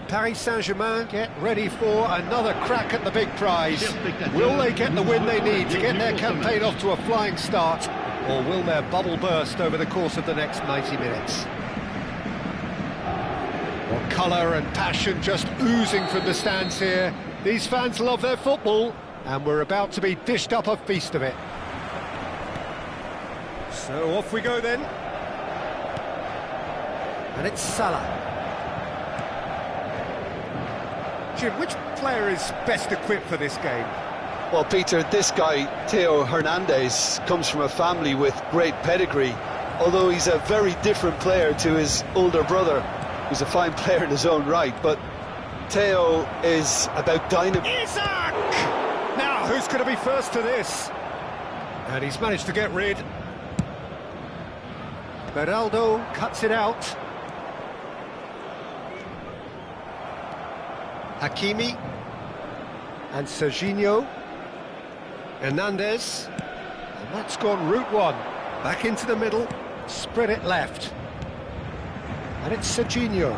Paris Saint-Germain get ready for another crack at the big prize. Will they get the win they need to get their campaign off to a flying start, or will their bubble burst over the course of the next 90 minutes? Well, colour and passion just oozing from the stands here. These fans love their football, and we're about to be dished up a feast of it. So off we go then. And it's Salah. Jim, which player is best equipped for this game? Well, Peter, this guy, Theo Hernandez, comes from a family with great pedigree, although he's a very different player to his older brother, who's a fine player in his own right, but Theo is about dynamism. Isak! Now, who's going to be first to this? And he's managed to get rid. Beraldo cuts it out. Hakimi and Serginho. Hernandez, and that's gone route one. Back into the middle, spread it left. And it's Serginho.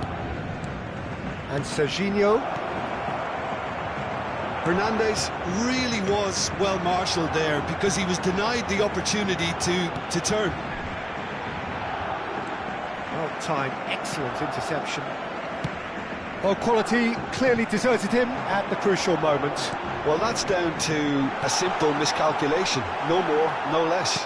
And Serginho. Hernandez really was well marshalled there because he was denied the opportunity to turn. Well timed, excellent interception. Well, quality clearly deserted him at the crucial moment. Well, that's down to a simple miscalculation. No more, no less.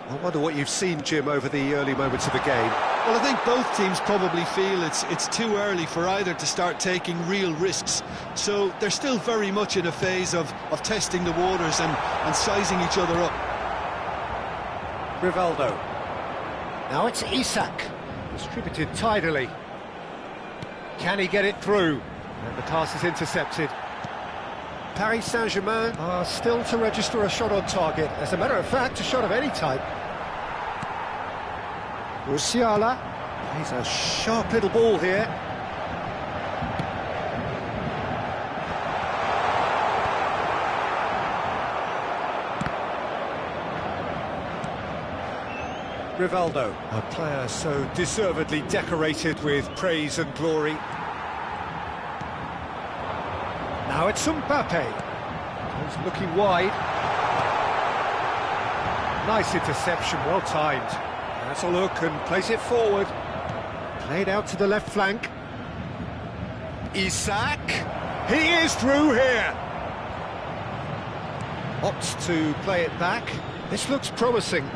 I wonder what you've seen, Jim, over the early moments of the game. Well, I think both teams probably feel it's too early for either to start taking real risks. So they're still very much in a phase of testing the waters and sizing each other up. Rivaldo. Now it's Isak. Distributed tidily. Can he get it through? And the pass is intercepted. Paris Saint-Germain are still to register a shot on target. As a matter of fact, a shot of any type. Musiala. He's a sharp little ball here. Rivaldo, a player so deservedly decorated with praise and glory. Now it's Mbappe. He's looking wide. Nice interception, well timed. That's a look and plays it forward. Played out to the left flank. Isak. He is through here. Opts to play it back. This looks promising.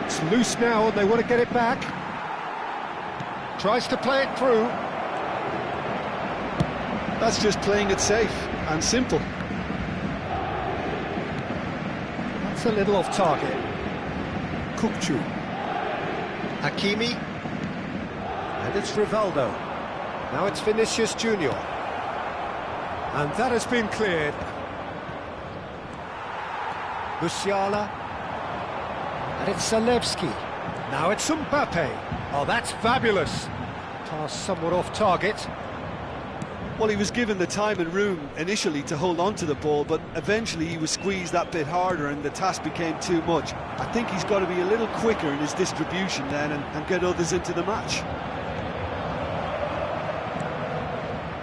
It's loose now and they want to get it back. Tries to play it through. That's just playing it safe and simple. That's a little off target. Kukçu. Hakimi. And it's Rivaldo. Now it's Vinicius Junior. And that has been cleared. Musiala. And it's Zalewski. Now it's Mbappe. Oh, that's fabulous. Pass somewhat off target. Well, he was given the time and room initially to hold on to the ball, but eventually he was squeezed that bit harder and the task became too much. I think he's got to be a little quicker in his distribution then and get others into the match.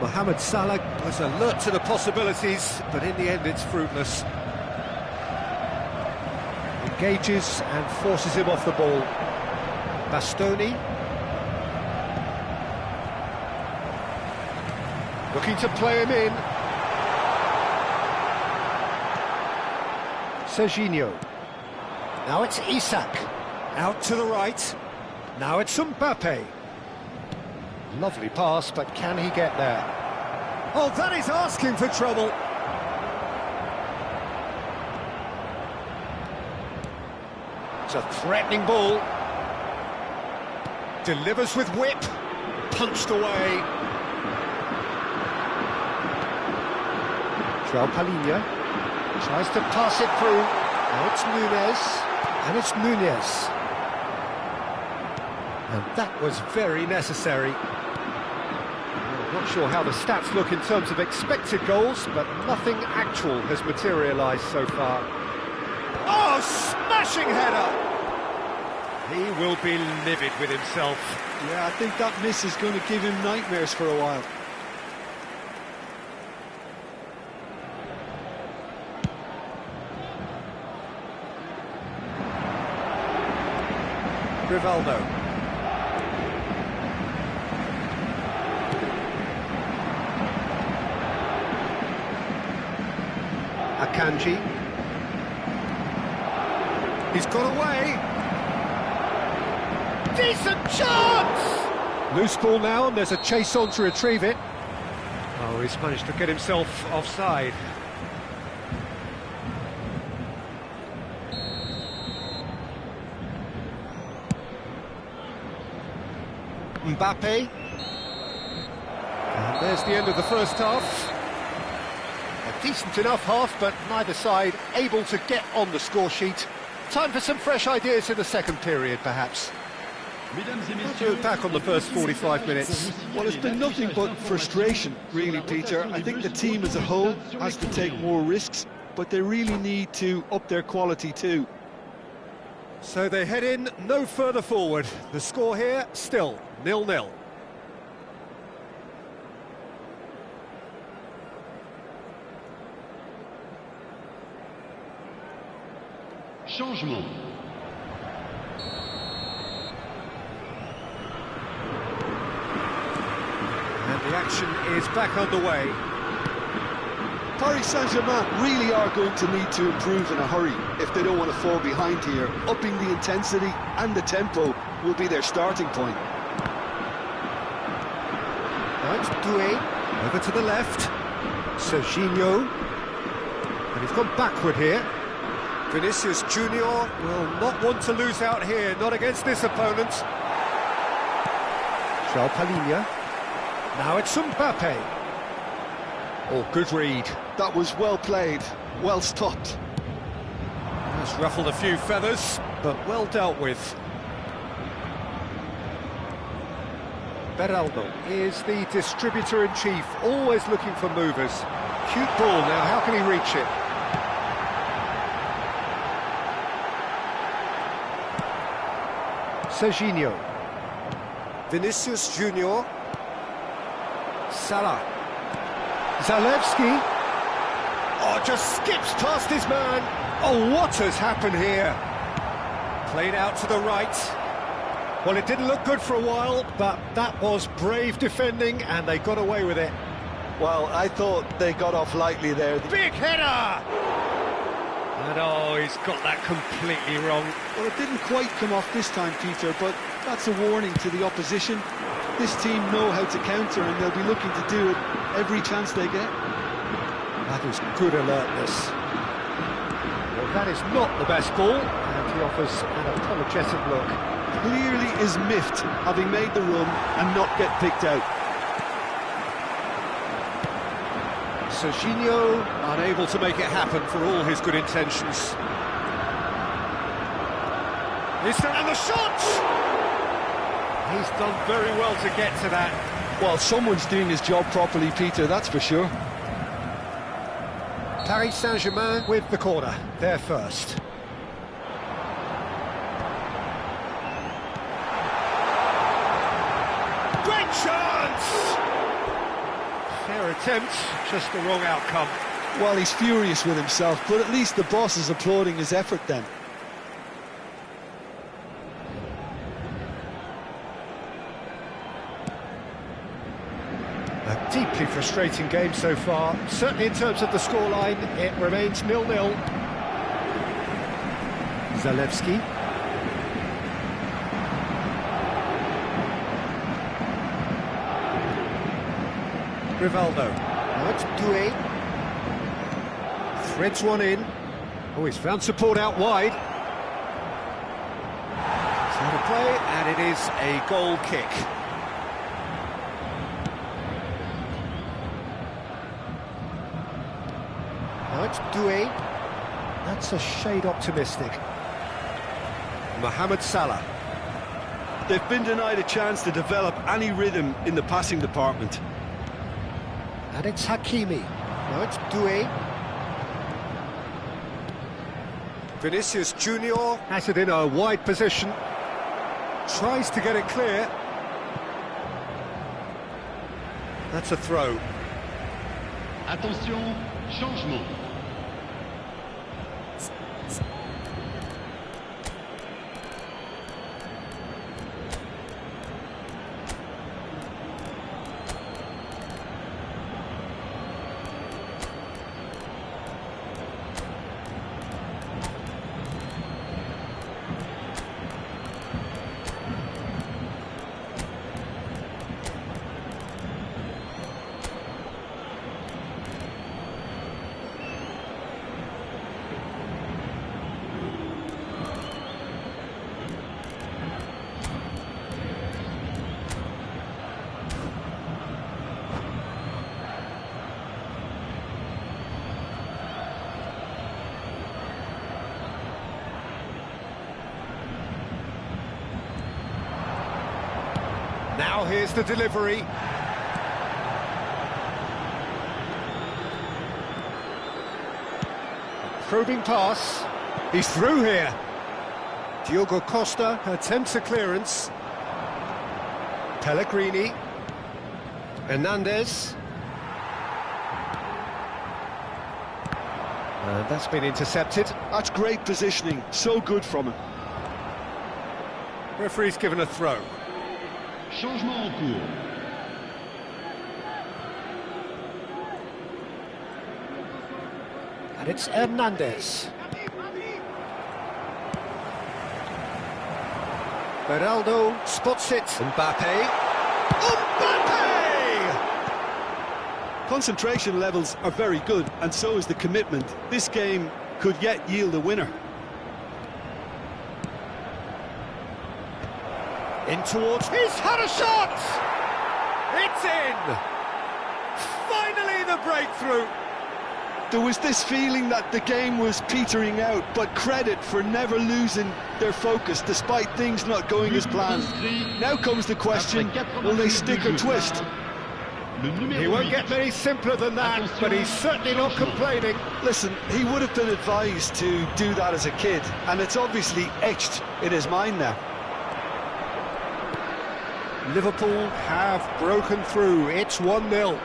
Mohamed Salah was alert to the possibilities, but in the end it's fruitless. Engages and forces him off the ball. Bastoni. Looking to play him in. Serginho. Now it's Isak. Out to the right. Now it's Mbappe. Lovely pass, but can he get there? Oh, that is asking for trouble. It's a threatening ball. Delivers with whip. Punched away. Palinha tries to pass it through. Now it's Nunez, and it's Nunez. And that was very necessary. I'm not sure how the stats look in terms of expected goals, but nothing actual has materialised so far. Oh, smashing header! He will be livid with himself. Yeah, I think that miss is going to give him nightmares for a while. Rivaldo. Akanji. He's got away. Decent chance! Loose ball now, and there's a chase on to retrieve it. Oh, he's managed to get himself offside. Mbappe. And there's the end of the first half. A decent enough half, but neither side able to get on the score sheet. Time for some fresh ideas in the second period, perhaps. Look back on the first 45 minutes. Well, it's been nothing but frustration, really, Peter. I think the team as a whole has to take more risks, but they really need to up their quality too. So they head in no further forward. The score here, still 0-0. Changement. And the action is back underway. Paris Saint-Germain really are going to need to improve in a hurry if they don't want to fall behind here. Upping the intensity and the tempo will be their starting point. Now it's Doué, over to the left. Serginho. And he's gone backward here. Vinicius Junior will not want to lose out here, not against this opponent. João Palhinha. Now it's Mbappe. Oh, good read. That was well played, well stopped. Has ruffled a few feathers, but well dealt with. Beraldo is the distributor-in-chief, always looking for movers. Cute ball now, how can he reach it? Serginho. Vinicius Junior. Salah. Zalewski. Oh, just skips past his man. Oh, what has happened here? Played out to the right. Well, it didn't look good for a while, but that was brave defending, and they got away with it. Well, I thought they got off lightly there. Big header! And oh, he's got that completely wrong. Well, it didn't quite come off this time, Peter, but that's a warning to the opposition. This team know how to counter, and they'll be looking to do it every chance they get. That is good alertness. Well, that is not the best ball, and he offers an apologetic look. Clearly is miffed, having made the run and not get picked out. Serginho unable to make it happen for all his good intentions. And the shot! He's done very well to get to that. Well, someone's doing his job properly, Peter, that's for sure. Paris Saint-Germain with the corner, they're first. Great chance! Fair attempt, just the wrong outcome. Well, he's furious with himself, but at least the boss is applauding his effort then. A deeply frustrating game so far. Certainly in terms of the scoreline, it remains 0-0. Zalewski. Rivaldo. Now it's Doué. Threads one in. Oh, he's found support out wide. So to play, and it is a goal kick. Now it's Doué. That's a shade optimistic. Mohamed Salah. They've been denied a chance to develop any rhythm in the passing department. And it's Hakimi. Now it's Doué. Vinicius Junior has it in a wide position. Tries to get it clear. That's a throw. Attention, changement. Now here's the delivery. Probing pass. He's through here. Diogo Costa attempts a clearance. Pellegrini. Hernandez. And that's been intercepted. That's great positioning, so good from him. Referee's given a throw. Changement en cours. And it's Hernandez. Beraldo spots it. Mbappe. Concentration levels are very good, and so is the commitment. This game could yet yield a winner. In towards... He's had a shot! It's in! Finally the breakthrough! There was this feeling that the game was petering out, but credit for never losing their focus despite things not going as planned. Now comes the question, will they stick or twist? He won't get any simpler than that, but he's certainly not complaining. Listen, he would have been advised to do that as a kid, and it's obviously etched in his mind now. Liverpool have broken through. It's 1-0.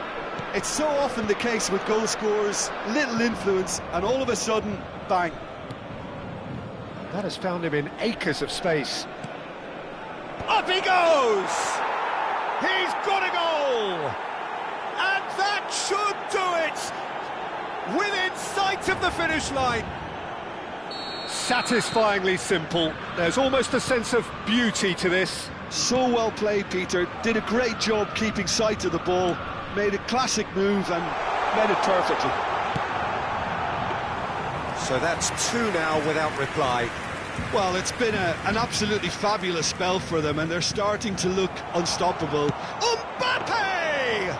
It's so often the case with goal scorers, little influence, and all of a sudden, bang. That has found him in acres of space. Up he goes! He's got a goal! And that should do it! Within sight of the finish line. Satisfyingly simple. There's almost a sense of beauty to this. So well played, Peter. Did a great job keeping sight of the ball, made a classic move and made it perfectly. So that's 2 now without reply. Well, it's been an absolutely fabulous spell for them, and they're starting to look unstoppable. Mbappe!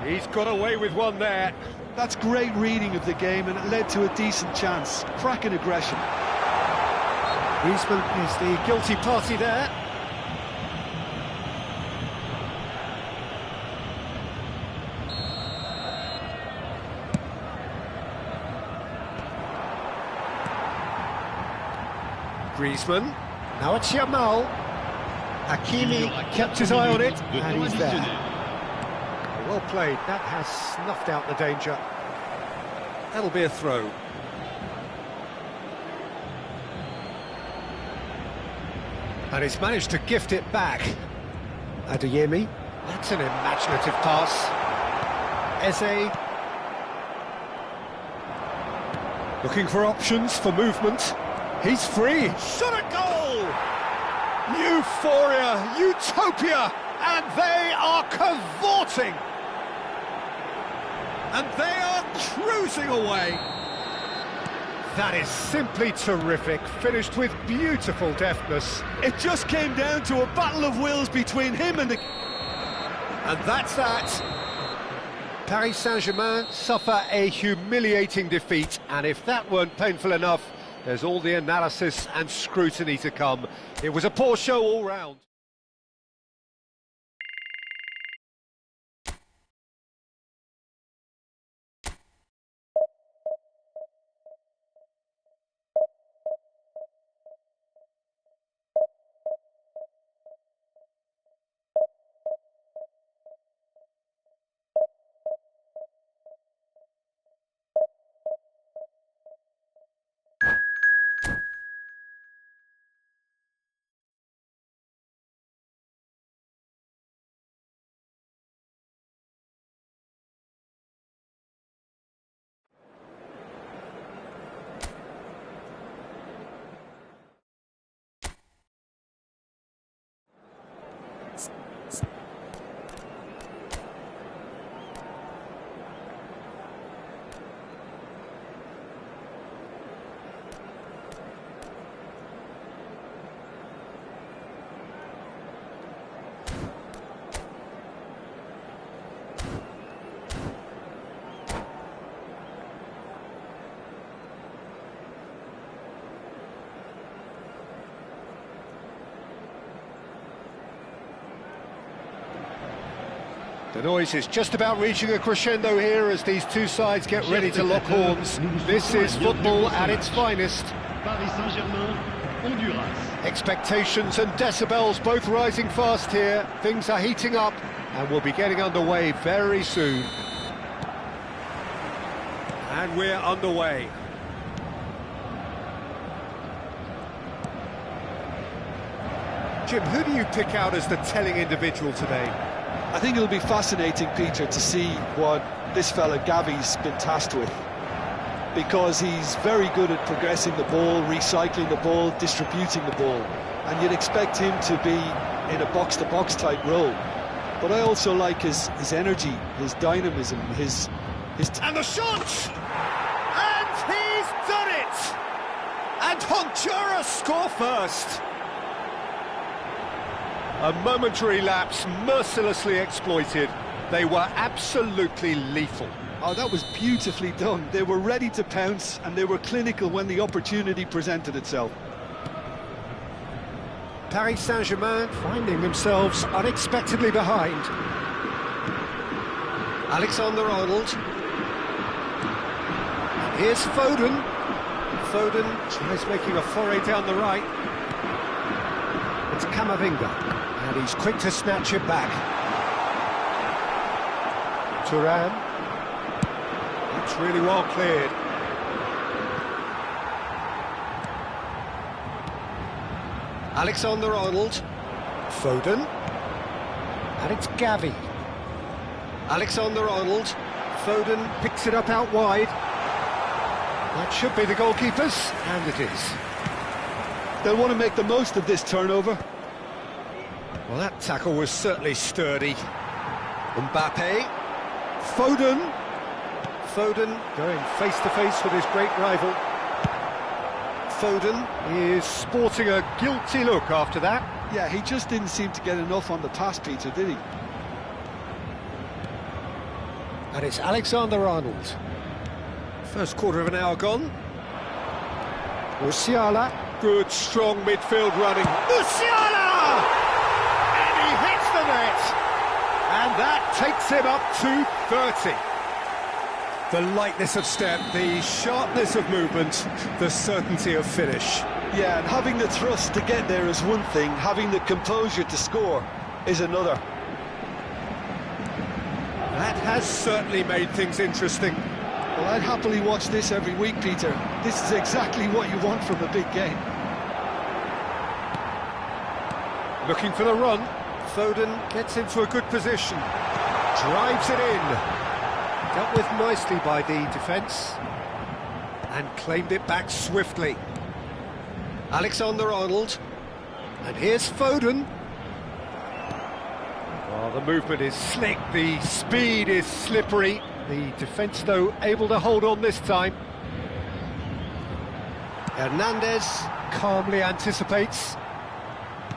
He's got away with one there. That's great reading of the game, and it led to a decent chance. Cracking aggression. Griezmann is the guilty party there. Griezmann. Now it's Yamal. Hakimi kept his eye on it, and he's there. Well played. That has snuffed out the danger. That'll be a throw. And he's managed to gift it back. Adeyemi. That's an imaginative pass. Eze. Looking for options for movement. He's free. Shot a goal! Euphoria, utopia, and they are cavorting. And they are cruising away. That is simply terrific, finished with beautiful deftness. It just came down to a battle of wills between him and the... And that's that. Paris Saint-Germain suffer a humiliating defeat, and if that weren't painful enough, there's all the analysis and scrutiny to come. It was a poor show all round. The noise is just about reaching a crescendo here as these two sides get ready to lock horns. This is football at its finest. Paris Saint-Germain, Honduras. Expectations and decibels both rising fast here. Things are heating up and we'll be getting underway very soon. And we're underway. Jim, who do you pick out as the telling individual today? I think it'll be fascinating, Peter, to see what this fella Gavi's been tasked with, because he's very good at progressing the ball, recycling the ball, distributing the ball, and you'd expect him to be in a box-to-box type role. But I also like his energy, his dynamism, his... And the shot! And he's done it! And Honduras score first! A momentary lapse mercilessly exploited. They were absolutely lethal. Oh, that was beautifully done. They were ready to pounce and they were clinical when the opportunity presented itself. Paris Saint-Germain finding themselves unexpectedly behind. Alexander-Arnold. And here's Foden. Foden tries making a foray down the right. It's Camavinga. And he's quick to snatch it back. Turan. That's really well cleared. Alexander-Arnold. Foden. And it's Gavi. Alexander-Arnold. Foden picks it up out wide. That should be the goalkeepers, and it is. They'll want to make the most of this turnover. Well, that tackle was certainly sturdy. Mbappe. Foden. Foden going face-to-face with his great rival. Foden is sporting a guilty look after that. Yeah, he just didn't seem to get enough on the pass, Peter, did he? And it's Alexander-Arnold. First quarter of an hour gone. Musiala. Good, strong midfield running. Musiala! And he hits the net. And that takes him up to 30. The lightness of step, the sharpness of movement, the certainty of finish. Yeah, and having the thrust to get there is one thing, having the composure to score is another. That has certainly made things interesting. Well, I'd happily watch this every week, Peter. This is exactly what you want from a big game. Looking for the run. Foden gets into a good position. Drives it in. Dealt with nicely by the defence. And claimed it back swiftly. Alexander-Arnold. And here's Foden. Well, the movement is slick, the speed is slippery. The defence, though, able to hold on this time. Hernandez calmly anticipates.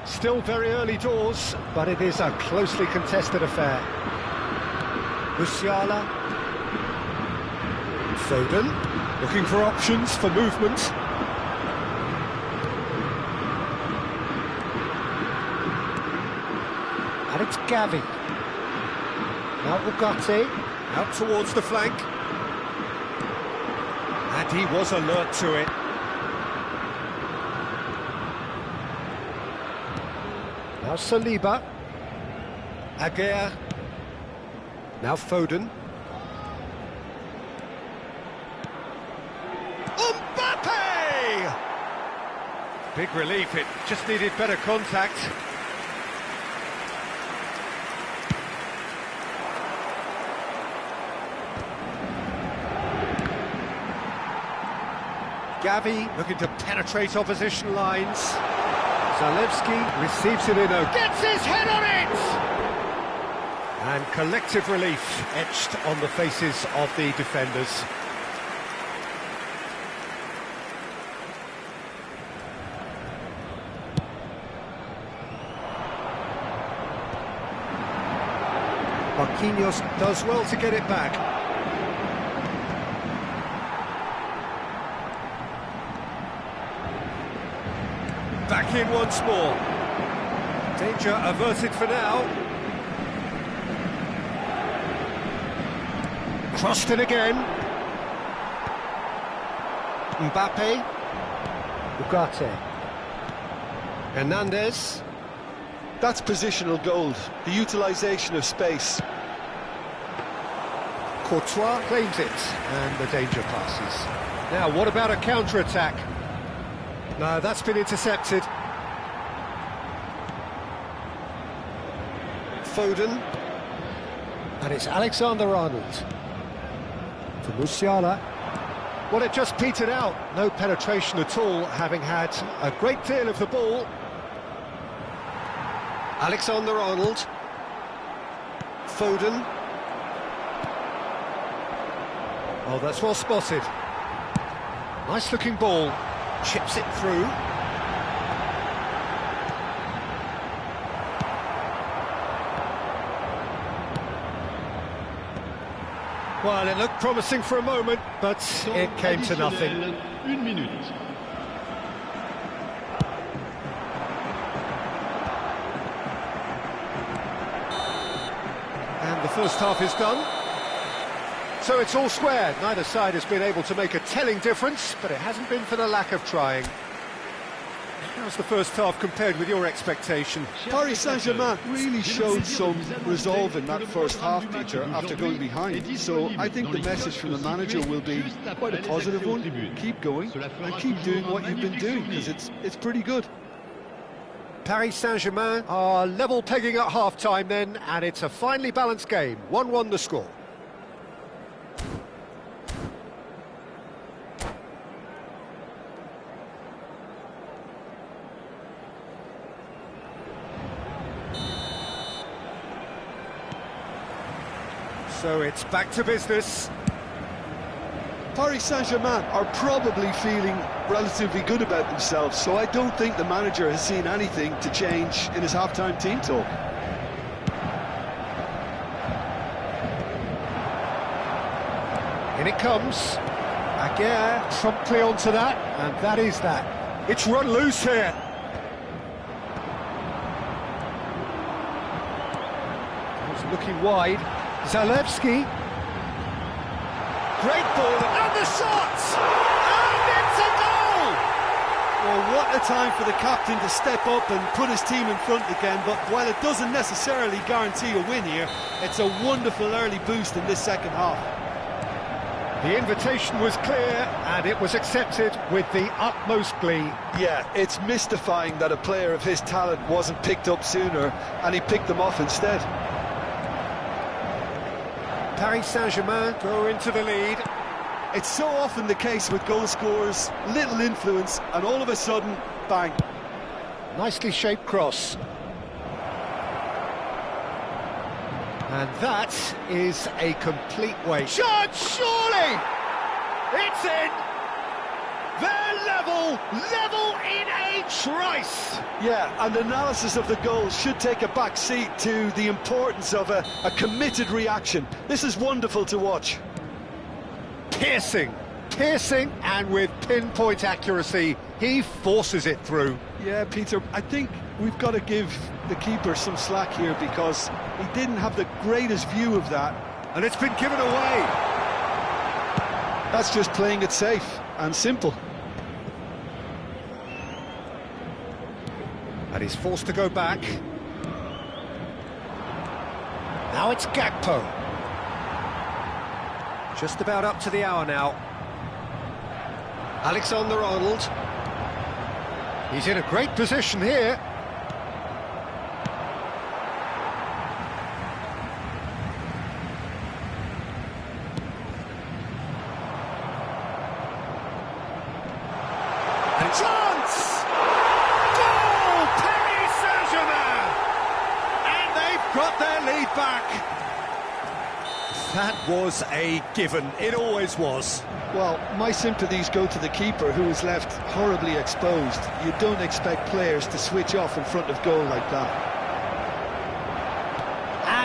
Still very early doors, but it is a closely contested affair. Musiala. Foden, looking for options for movement. And it's Gavi. Now Ugarte, out towards the flank. And he was alert to it. Now Saliba. Aguirre. Now Foden. Mbappe! Big relief, it just needed better contact. Gavi looking to penetrate opposition lines. Zalewski receives it in gets his head on it! And collective relief etched on the faces of the defenders. Marquinhos does well to get it back. Back in once more. Danger averted for now. Crossed in again. Mbappe. Ugarte. Hernandez. That's positional gold, the utilisation of space. Courtois claims it, and the danger passes. Now, what about a counter-attack? No, that's been intercepted. Foden. And it's Alexander-Arnold. To Musiala. Well, it just petered out. No penetration at all, having had a great deal of the ball. Alexander-Arnold. Foden. Oh, that's well spotted. Nice looking ball. Chips it through. Well, it looked promising for a moment, but it came to nothing. 1 minute. And the first half is done. So it's all square. Neither side has been able to make a telling difference, but it hasn't been for the lack of trying. How's the first half compared with your expectation? Paris Saint-Germain really showed some resolve in that first half, Peter, after going behind. So I think the message from the manager will be quite a positive one. Keep going and keep doing what you've been doing, because it's pretty good. Paris Saint-Germain are level pegging at half-time then, and it's a finely balanced game. 1-1 the score. So it's back to business. Paris Saint-Germain are probably feeling relatively good about themselves, so I don't think the manager has seen anything to change in his half-time team talk. In it comes. Aguirre promptly onto that, and that is that. It's run loose here. It's looking wide. Zalewski. Great ball, and the shot! And it's a goal! Well, what a time for the captain to step up and put his team in front again, but while it doesn't necessarily guarantee a win here, it's a wonderful early boost in this second half. The invitation was clear, and it was accepted with the utmost glee. Yeah, it's mystifying that a player of his talent wasn't picked up sooner, and he picked them off instead. Paris Saint-Germain go into the lead. It's so often the case with goal scorers, little influence, and all of a sudden, bang. Nicely shaped cross. And that is a complete waste. Shot, surely! It's in! They're level in a trice! Yeah, and analysis of the goal should take a back seat to the importance of a committed reaction. This is wonderful to watch. Piercing, and with pinpoint accuracy, he forces it through. Yeah, Peter, I think we've got to give the keeper some slack here, because he didn't have the greatest view of that. And it's been given away. That's just playing it safe and simple. And he's forced to go back. Now it's Gakpo. Just about up to the hour now. Alexander-Arnold. He's in a great position here. And chance! Goal! Paris Saint-Germain! And they've got their lead back. That was a given. It always was. Well, my sympathies go to the keeper, who was left horribly exposed. You don't expect players to switch off in front of goal like that.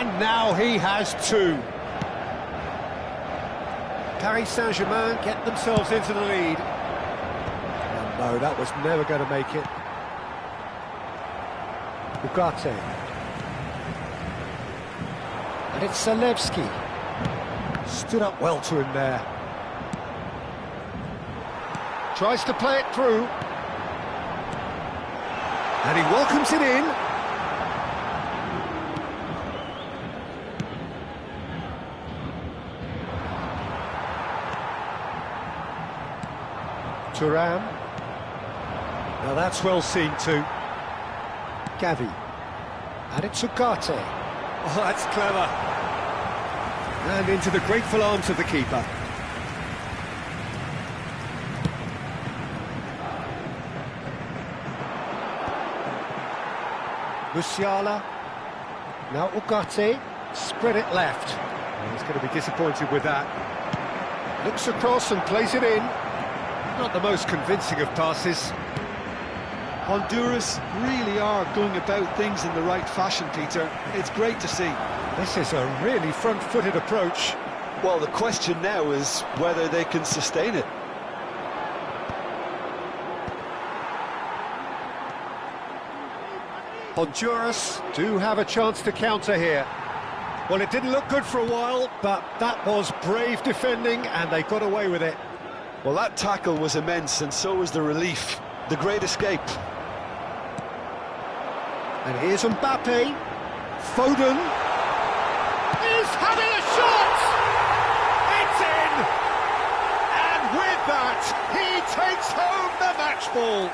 And now he has two. Paris Saint-Germain get themselves into the lead. Oh, no, that was never going to make it. Ugarte. And it's Zalewski. Stood up well to him there. Tries to play it through. And he welcomes it in. Thuram. Now that's well seen too. Gavi. And it's Ugarte. Oh, that's clever. And into the grateful arms of the keeper. Musiala. Now Ugarte. Spread it left. He's going to be disappointed with that. Looks across and plays it in. Not the most convincing of passes. Honduras really are going about things in the right fashion, Peter. It's great to see. This is a really front-footed approach. Well, the question now is whether they can sustain it. Honduras do have a chance to counter here. Well, it didn't look good for a while, but that was brave defending, and they got away with it. Well, that tackle was immense, and so was the relief. The great escape. And here's Mbappe. Foden is having a shot! It's in! And with that, he takes home the match ball.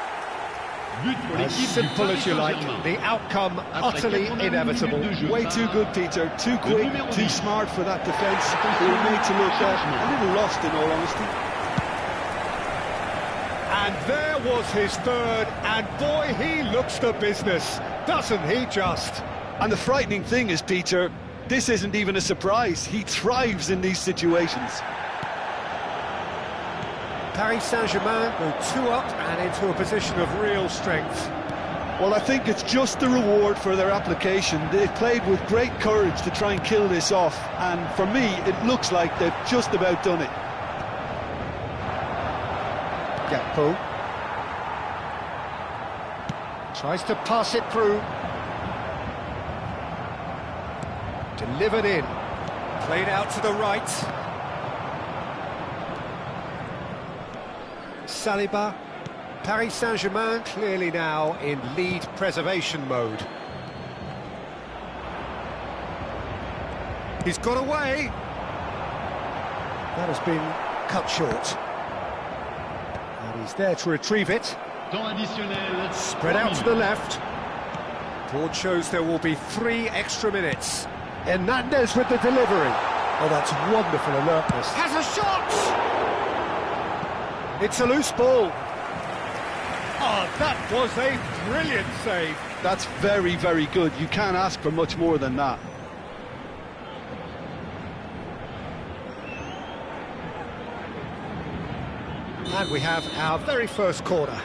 As simple as you like, the outcome utterly inevitable. Way too good, Peter. Too quick, too smart for that defence. They were made to look a little lost, in all honesty. And there was his third, and boy, he looks the business, doesn't he just? And the frightening thing is, Peter, this isn't even a surprise. He thrives in these situations. Paris Saint-Germain go 2 up and into a position of real strength. Well, I think it's just the reward for their application. They've played with great courage to try and kill this off, and for me, it looks like they've just about done it. Gakpo tries to pass it through. Delivered in. Played out to the right. Saliba. Paris Saint-Germain clearly now in lead preservation mode. He's got away. That has been cut short. And he's there to retrieve it. Spread out to the left. Board shows there will be 3 extra minutes. Hernandez with the delivery. Oh, that's wonderful alertness. Has a shot! It's a loose ball. Oh, that was a brilliant save. That's very, very good. You can't ask for much more than that. And we have our very first corner.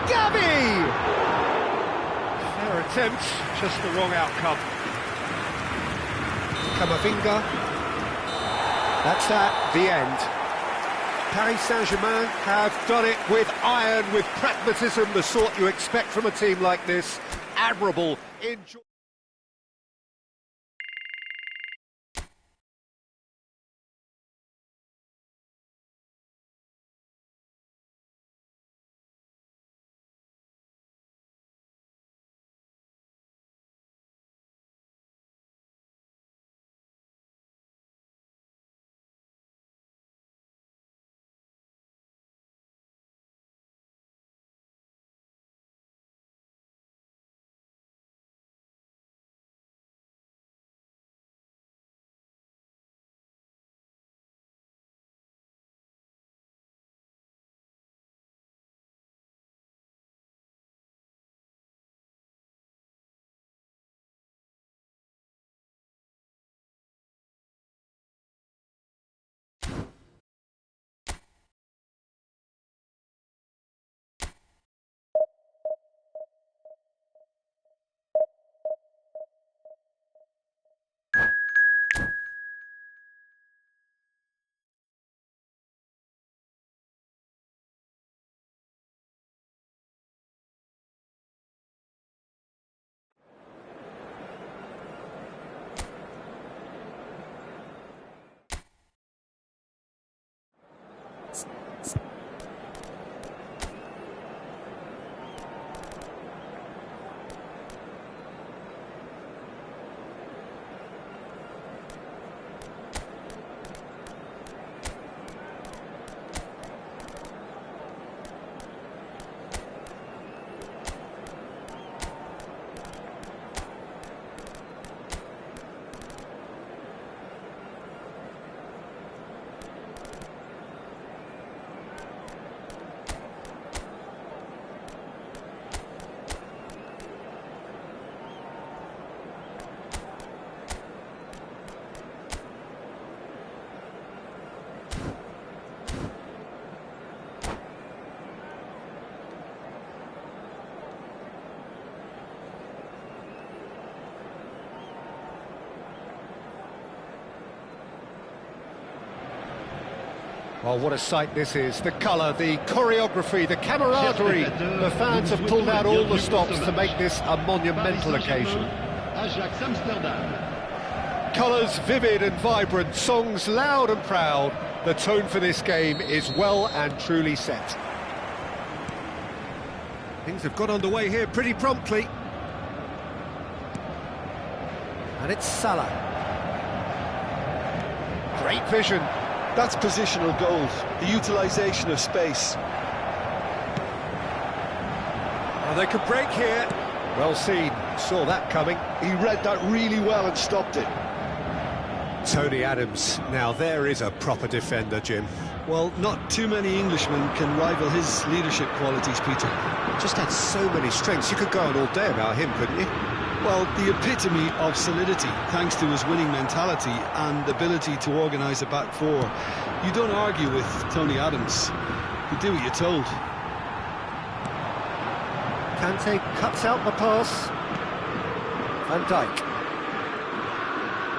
Gavi! Fair attempt, just the wrong outcome. Camavinga. That's that, the end. Paris Saint-Germain have done it with iron, with pragmatism, the sort you expect from a team like this. Admirable. Enjoy. Well, what a sight this is. The colour, the choreography, the camaraderie. The fans have pulled out all the stops to make this a monumental occasion. Colours vivid and vibrant, songs loud and proud. The tone for this game is well and truly set. Things have got underway here pretty promptly. And it's Salah. Great vision. That's positional goals, the utilisation of space. Oh, they could break here. Well seen, saw that coming. He read that really well and stopped it. Tony Adams, now there is a proper defender, Jim. Well, not too many Englishmen can rival his leadership qualities, Peter. Just had so many strengths, you could go on all day about him, couldn't you? Well, the epitome of solidity, thanks to his winning mentality and ability to organise a back four. You don't argue with Tony Adams. You do what you're told. Kante cuts out the pass. Van Dijk.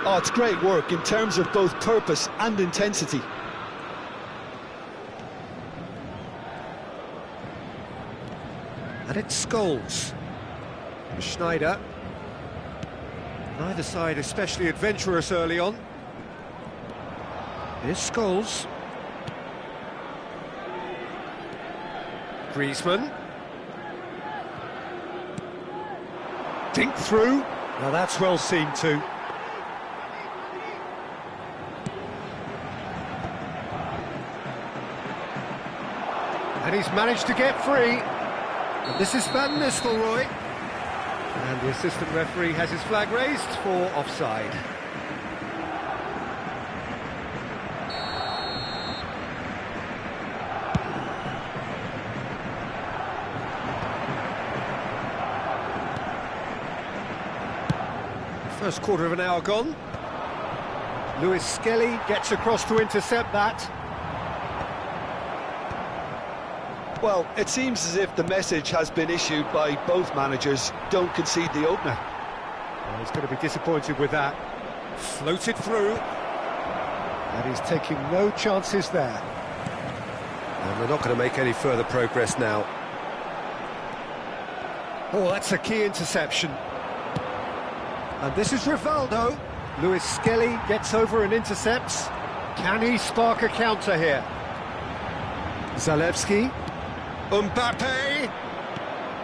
Oh, it's great work in terms of both purpose and intensity. And it's Scholes. Schneider. Neither side especially adventurous early on. Here's Scholes. Griezmann. Dink through. Now that's well seen too. And he's managed to get free. And this is Van Nistelrooy. And the assistant referee has his flag raised for offside. First quarter of an hour gone. Lewis Skelly gets across to intercept that. Well, it seems as if the message has been issued by both managers: don't concede the opener. Well, he's going to be disappointed with that. Floated through. And he's taking no chances there. And they're not going to make any further progress now. Oh, that's a key interception. And this is Rivaldo. Lewis Skelly gets over and intercepts. Can he spark a counter here? Zalewski. Mbappe.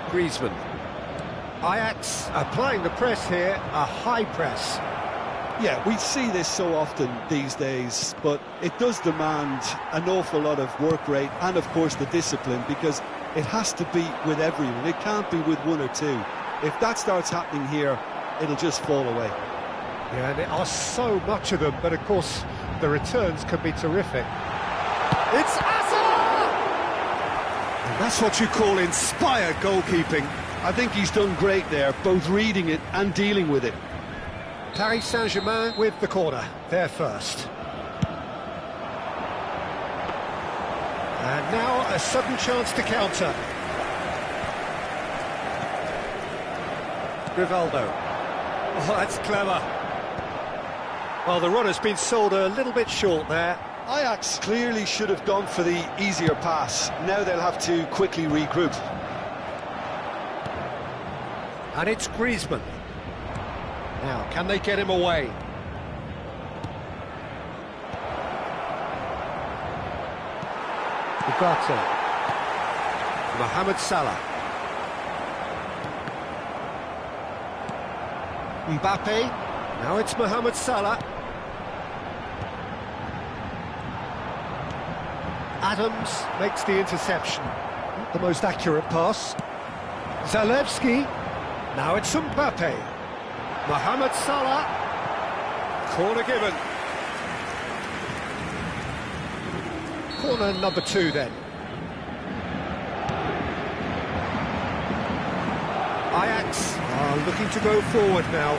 Griezmann. Ajax applying the press here, a high press. Yeah, we see this so often these days, but it does demand an awful lot of work rate and, of course, the discipline, because it has to be with everyone. It can't be with one or two. If that starts happening here, it'll just fall away. Yeah, there are so much of them, but of course the returns can be terrific. It's Asa! And that's what you call inspired goalkeeping. I think he's done great there, both reading it and dealing with it. Paris Saint-Germain with the corner, they're first. And now a sudden chance to counter. Rivaldo. Oh, that's clever. Well, the runner's been sold a little bit short there. Ajax clearly should have gone for the easier pass. Now they'll have to quickly regroup. And it's Griezmann. Now, can they get him away? Ugarte. Mohamed Salah. Mbappe. Now it's Mohamed Salah. Adams makes the interception. Not the most accurate pass. Zalewski. Now it's Mbappe. Mohamed Salah. Corner given. Corner number 2 then. Ajax are looking to go forward now.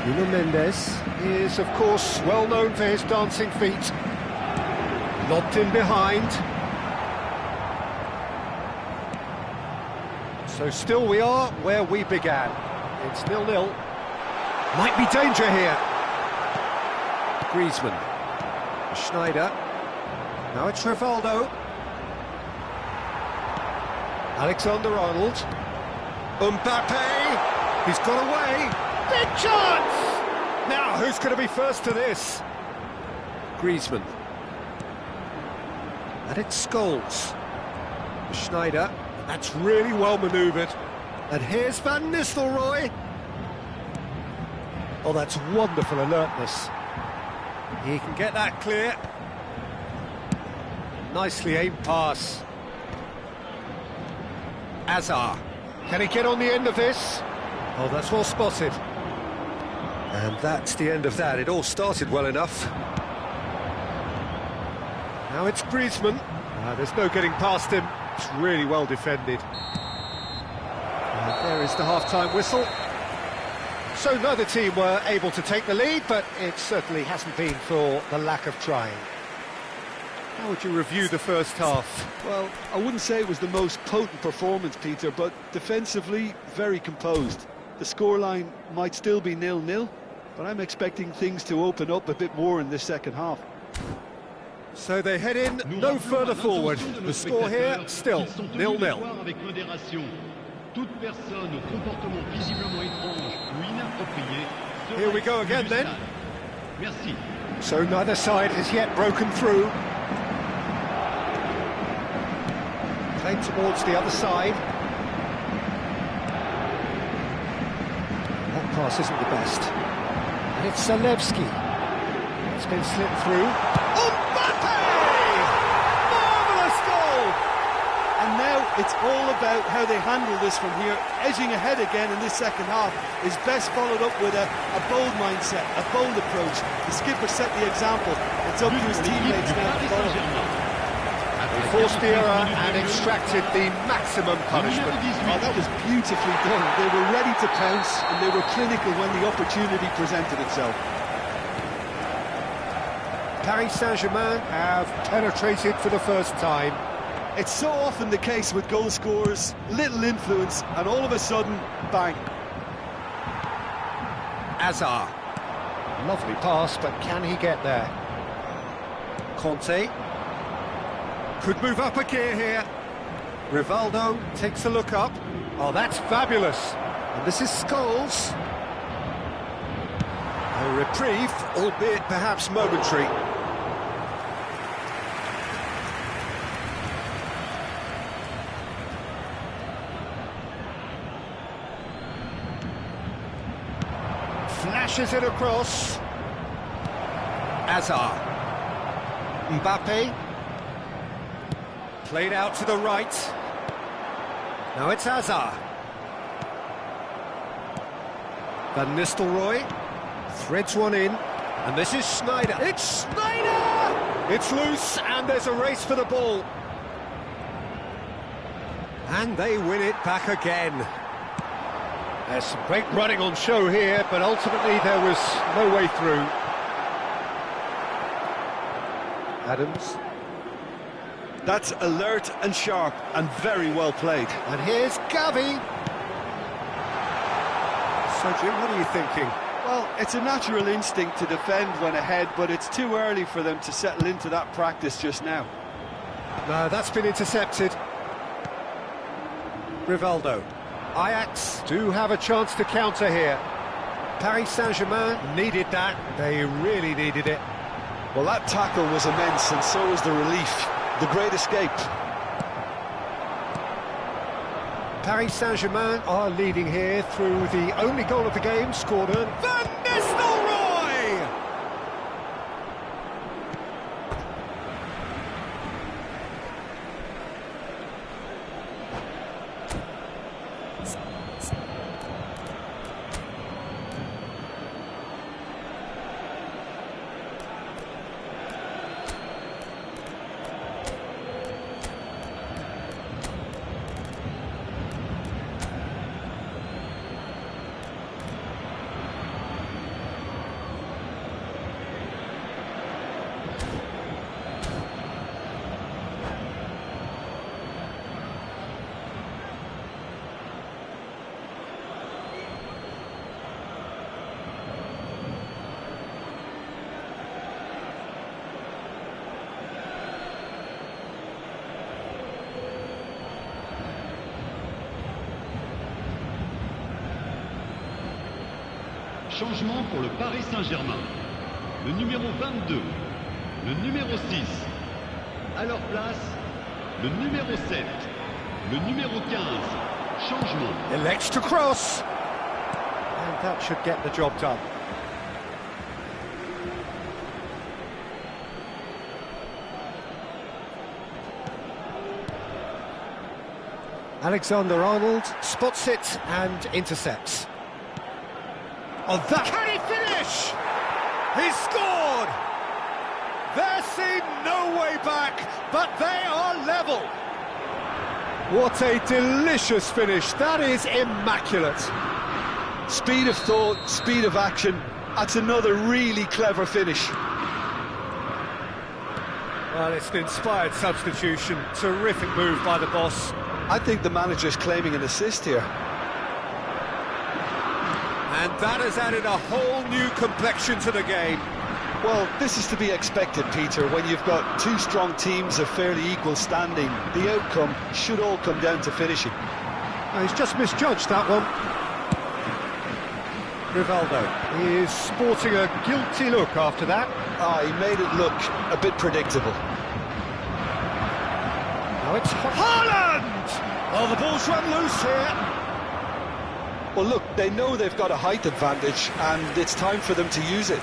Nuno Mendes is, of course, well known for his dancing feet. Lobbed in behind. So still we are where we began. It's 0-0. Might be danger here. Griezmann. Schneider. Now it's Rivaldo. Alexander-Arnold. Mbappe. He's got away. Big chance! Now, who's going to be first to this? Griezmann. And it's Scholes. Schneider. That's really well manoeuvred. And here's Van Nistelrooy. Oh, that's wonderful alertness. He can get that clear. Nicely aimed pass. Azar. Can he get on the end of this? Oh, that's well spotted. And that's the end of that. It all started well enough. Now it's Griezmann. There's no getting past him. It's really well defended. And there is the half-time whistle. So neither team were able to take the lead, but it certainly hasn't been for the lack of trying. How would you review the first half? Well, I wouldn't say it was the most potent performance, Peter, but defensively, very composed. The scoreline might still be 0-0, but I'm expecting things to open up a bit more in this second half. So they head in no further forward. The score here, still 0-0. Here we go again then. So neither side has yet broken through. Played towards the other side. That pass isn't the best. And it's Zalewski. It's been slipped through. Mbappe! Marvellous goal! And now it's all about how they handle this from here. Edging ahead again in this second half is best followed up with a bold mindset, a bold approach. The skipper set the example. It's up to his teammates now to follow. They forced the error and extracted the maximum punishment. Oh, that was beautifully done. They were ready to pounce and they were clinical when the opportunity presented itself. Paris Saint-Germain have penetrated for the first time. It's so often the case with goal scorers, little influence, and all of a sudden, bang. Azar. Lovely pass, but can he get there? Conte. Could move up a gear here. Rivaldo takes a look up. Oh, that's fabulous. And this is Scholes. A reprieve, albeit perhaps momentary. Flashes it across. Azar. Mbappe. Played out to the right. Now it's Azar. Van Nistelrooy threads one in, and this is Schneider. It's Schneider! It's loose, and there's a race for the ball. And they win it back again. There's some great running on show here, but ultimately there was no way through. Adams. That's alert and sharp and very well played. And here's Gavi. So, Jim, what are you thinking? Well, it's a natural instinct to defend when ahead, but it's too early for them to settle into that practice just now. No, that's been intercepted. Rivaldo. Ajax do have a chance to counter here. Paris Saint-Germain needed that. They really needed it. Well, that tackle was immense, and so was the relief. The great escape. Paris Saint-Germain are leading here through the only goal of the game scored early. Van Nistelrooy! Changement pour le Paris Saint-Germain. Le numéro 22, le numéro 6. À leur place, le numéro 7, le numéro 15. Changement. Elects to cross. And that should get the job done. Alexander-Arnold spots it and intercepts. Oh, that... Can he finish? He scored! There seemed no way back, but they are level. What a delicious finish. That is immaculate. Speed of thought, speed of action. That's another really clever finish. Well, it's an inspired substitution. Terrific move by the boss. I think the manager's claiming an assist here. And that has added a whole new complexion to the game. Well, this is to be expected, Peter. When you've got two strong teams of fairly equal standing, the outcome should all come down to finishing. Oh, he's just misjudged that one. Rivaldo, he is sporting a guilty look after that. He made it look a bit predictable. Now it's Haaland! Oh, the ball's run loose here. Well, look, they know they've got a height advantage, and it's time for them to use it.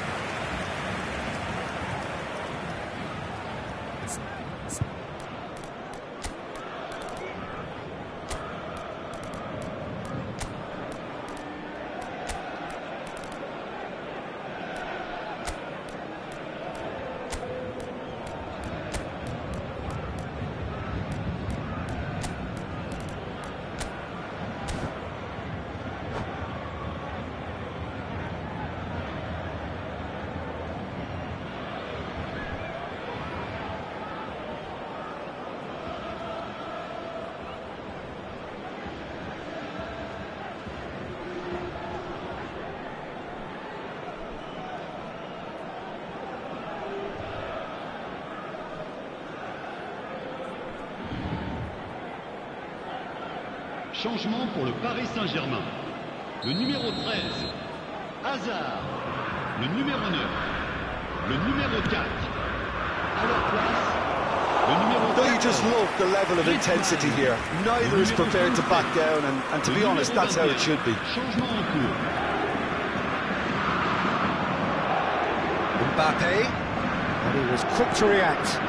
Changement pour le Paris Saint-Germain. Le numéro 13, Hazard. Le numéro 9, le numéro 4. À leur place, le numéro 14. Don't you just love the level of intensity here? Neither is prepared to back down, and to be honest, that's how it should be. Changement en cours. Mbappe, and he was quick to react.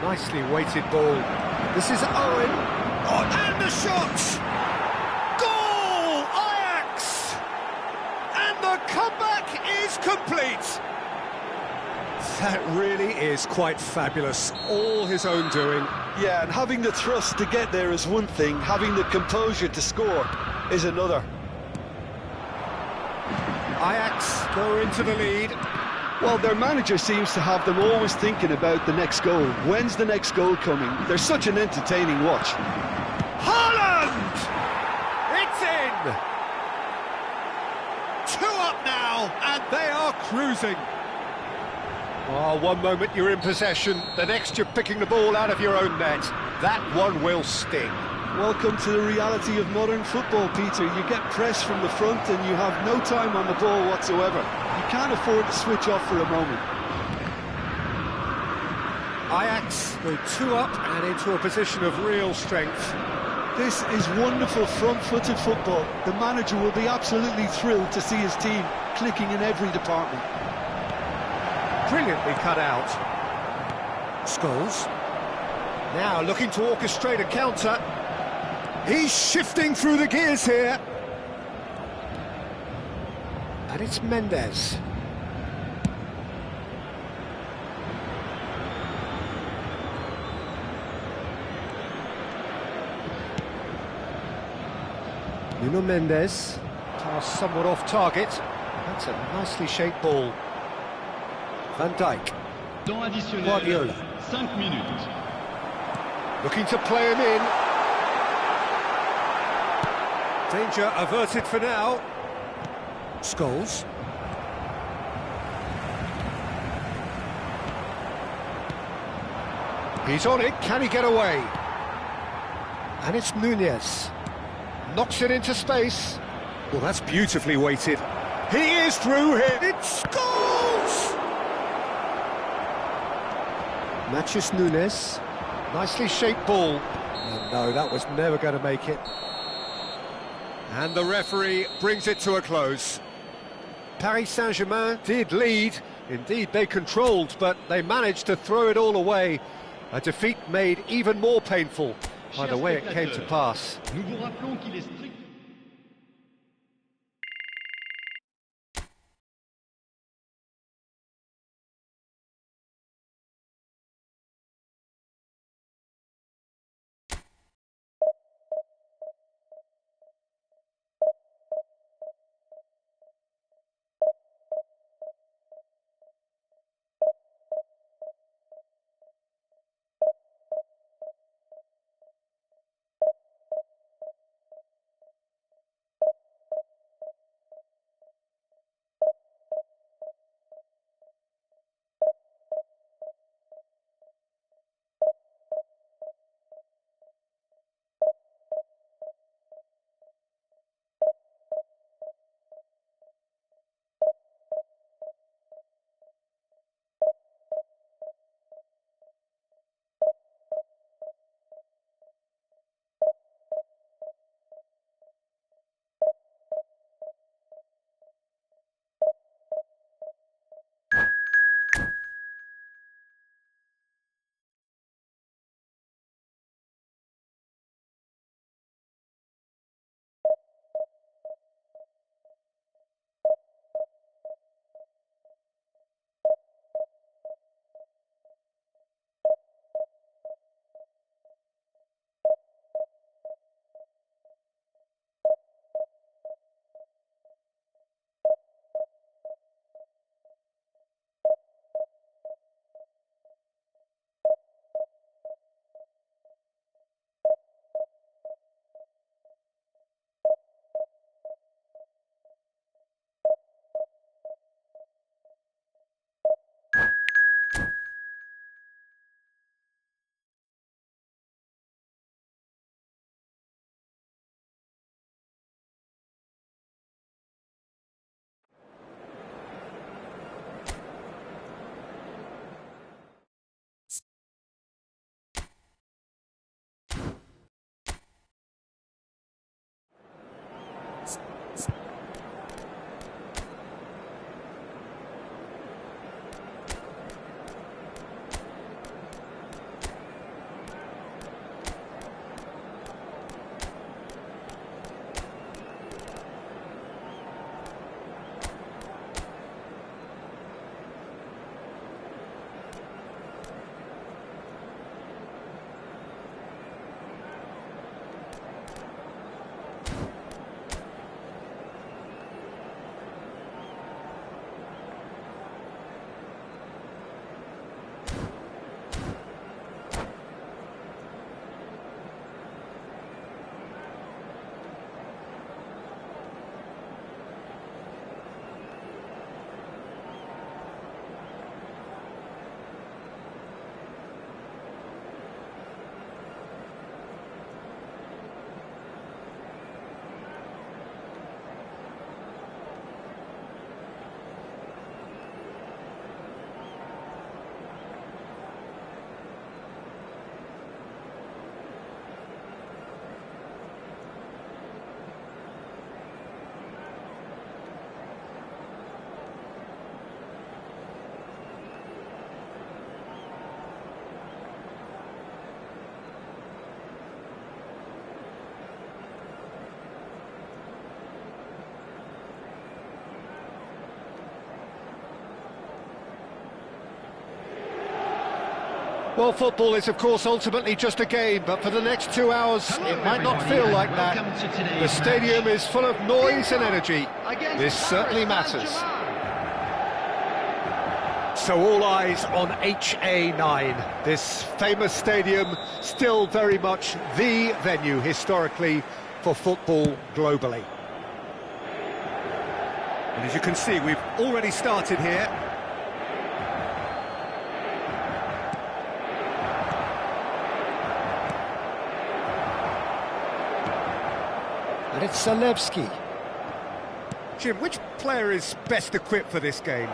Nicely weighted ball. This is Owen. Oh, and the shot! Goal! Ajax! And the comeback is complete. That really is quite fabulous. All his own doing. Yeah, and having the thrust to get there is one thing, having the composure to score is another. Ajax go into the lead. Well, their manager seems to have them always thinking about the next goal. When's the next goal coming? They're such an entertaining watch. Haaland! It's in! 2 up now, and they are cruising. Oh, one moment you're in possession, the next you're picking the ball out of your own net. That one will sting. Welcome to the reality of modern football, Peter. You get pressed from the front and you have no time on the ball whatsoever. You can't afford to switch off for a moment. Ajax go 2 up and into a position of real strength. This is wonderful front-footed football. The manager will be absolutely thrilled to see his team clicking in every department. Brilliantly cut out. Scholes. Now looking to orchestrate a counter. He's shifting through the gears here. And it's Mendes. Nuno Mendes, pass somewhat off target. That's a nicely shaped ball. Van Dijk. Temps additionnel, Guardiola. 5 minutes. Looking to play him in. Danger averted for now. Scholes. He's on it, can he get away? And it's Nunez. Knocks it into space. Well, that's beautifully weighted. He is through here. It's Scholes! Matches Nunez. Nicely shaped ball. Oh, no, that was never going to make it. And the referee brings it to a close. Paris Saint-Germain did lead. Indeed, they controlled, but they managed to throw it all away. A defeat made even more painful by the way it came to pass. Nous vous rappelons qu'il est strict. Well, football is, of course, ultimately just a game, but for the next 2 hours, it might not feel like that. The stadium is full of noise and energy. This certainly matters. So all eyes on HA9. This famous stadium, still very much the venue historically for football globally. And as you can see, we've already started here. And it's Zalewski. Jim, which player is best equipped for this game?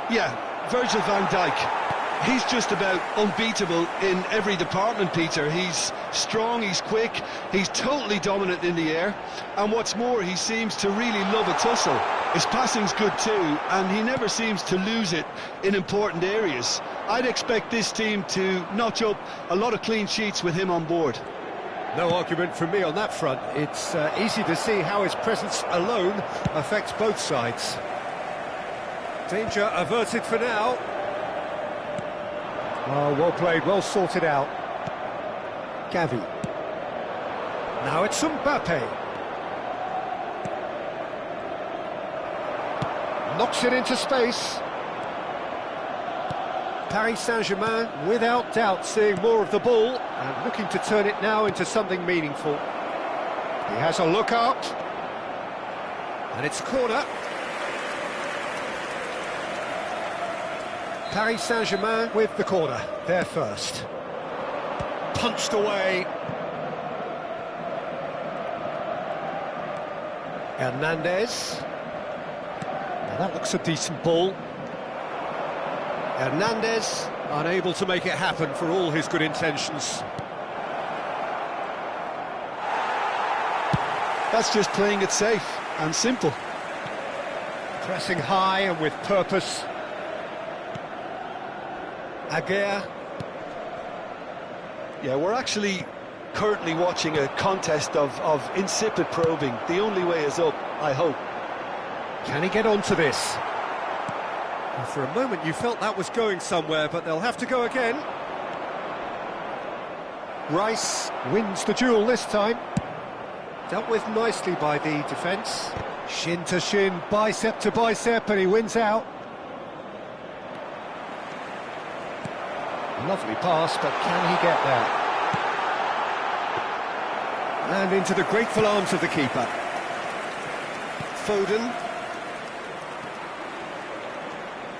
Yeah, Virgil van Dijk. He's just about unbeatable in every department, Peter. He's strong, he's quick, he's totally dominant in the air, and what's more, he seems to really love a tussle. His passing's good too, and he never seems to lose it in important areas. I'd expect this team to notch up a lot of clean sheets with him on board. No argument from me on that front. It's easy to see how his presence alone affects both sides. Danger averted for now. Oh, well played, well sorted out. Gavi. Now it's Mbappe. Knocks it into space. Paris Saint-Germain, without doubt, seeing more of the ball and looking to turn it now into something meaningful. He has a look out. And it's a corner. Paris Saint-Germain with the corner, there first. Punched away. Hernandez. Now that looks a decent ball. Hernandez, unable to make it happen for all his good intentions. That's just playing it safe and simple. Pressing high and with purpose. Aguirre. Yeah, we're actually currently watching a contest of insipid probing. The only way is up, I hope. Can he get onto this? Well, for a moment you felt that was going somewhere, but they'll have to go again. Rice wins the duel this time. Dealt with nicely by the defence. Shin to shin, bicep to bicep, and he wins out. Lovely pass, but can he get there? And into the grateful arms of the keeper. Foden.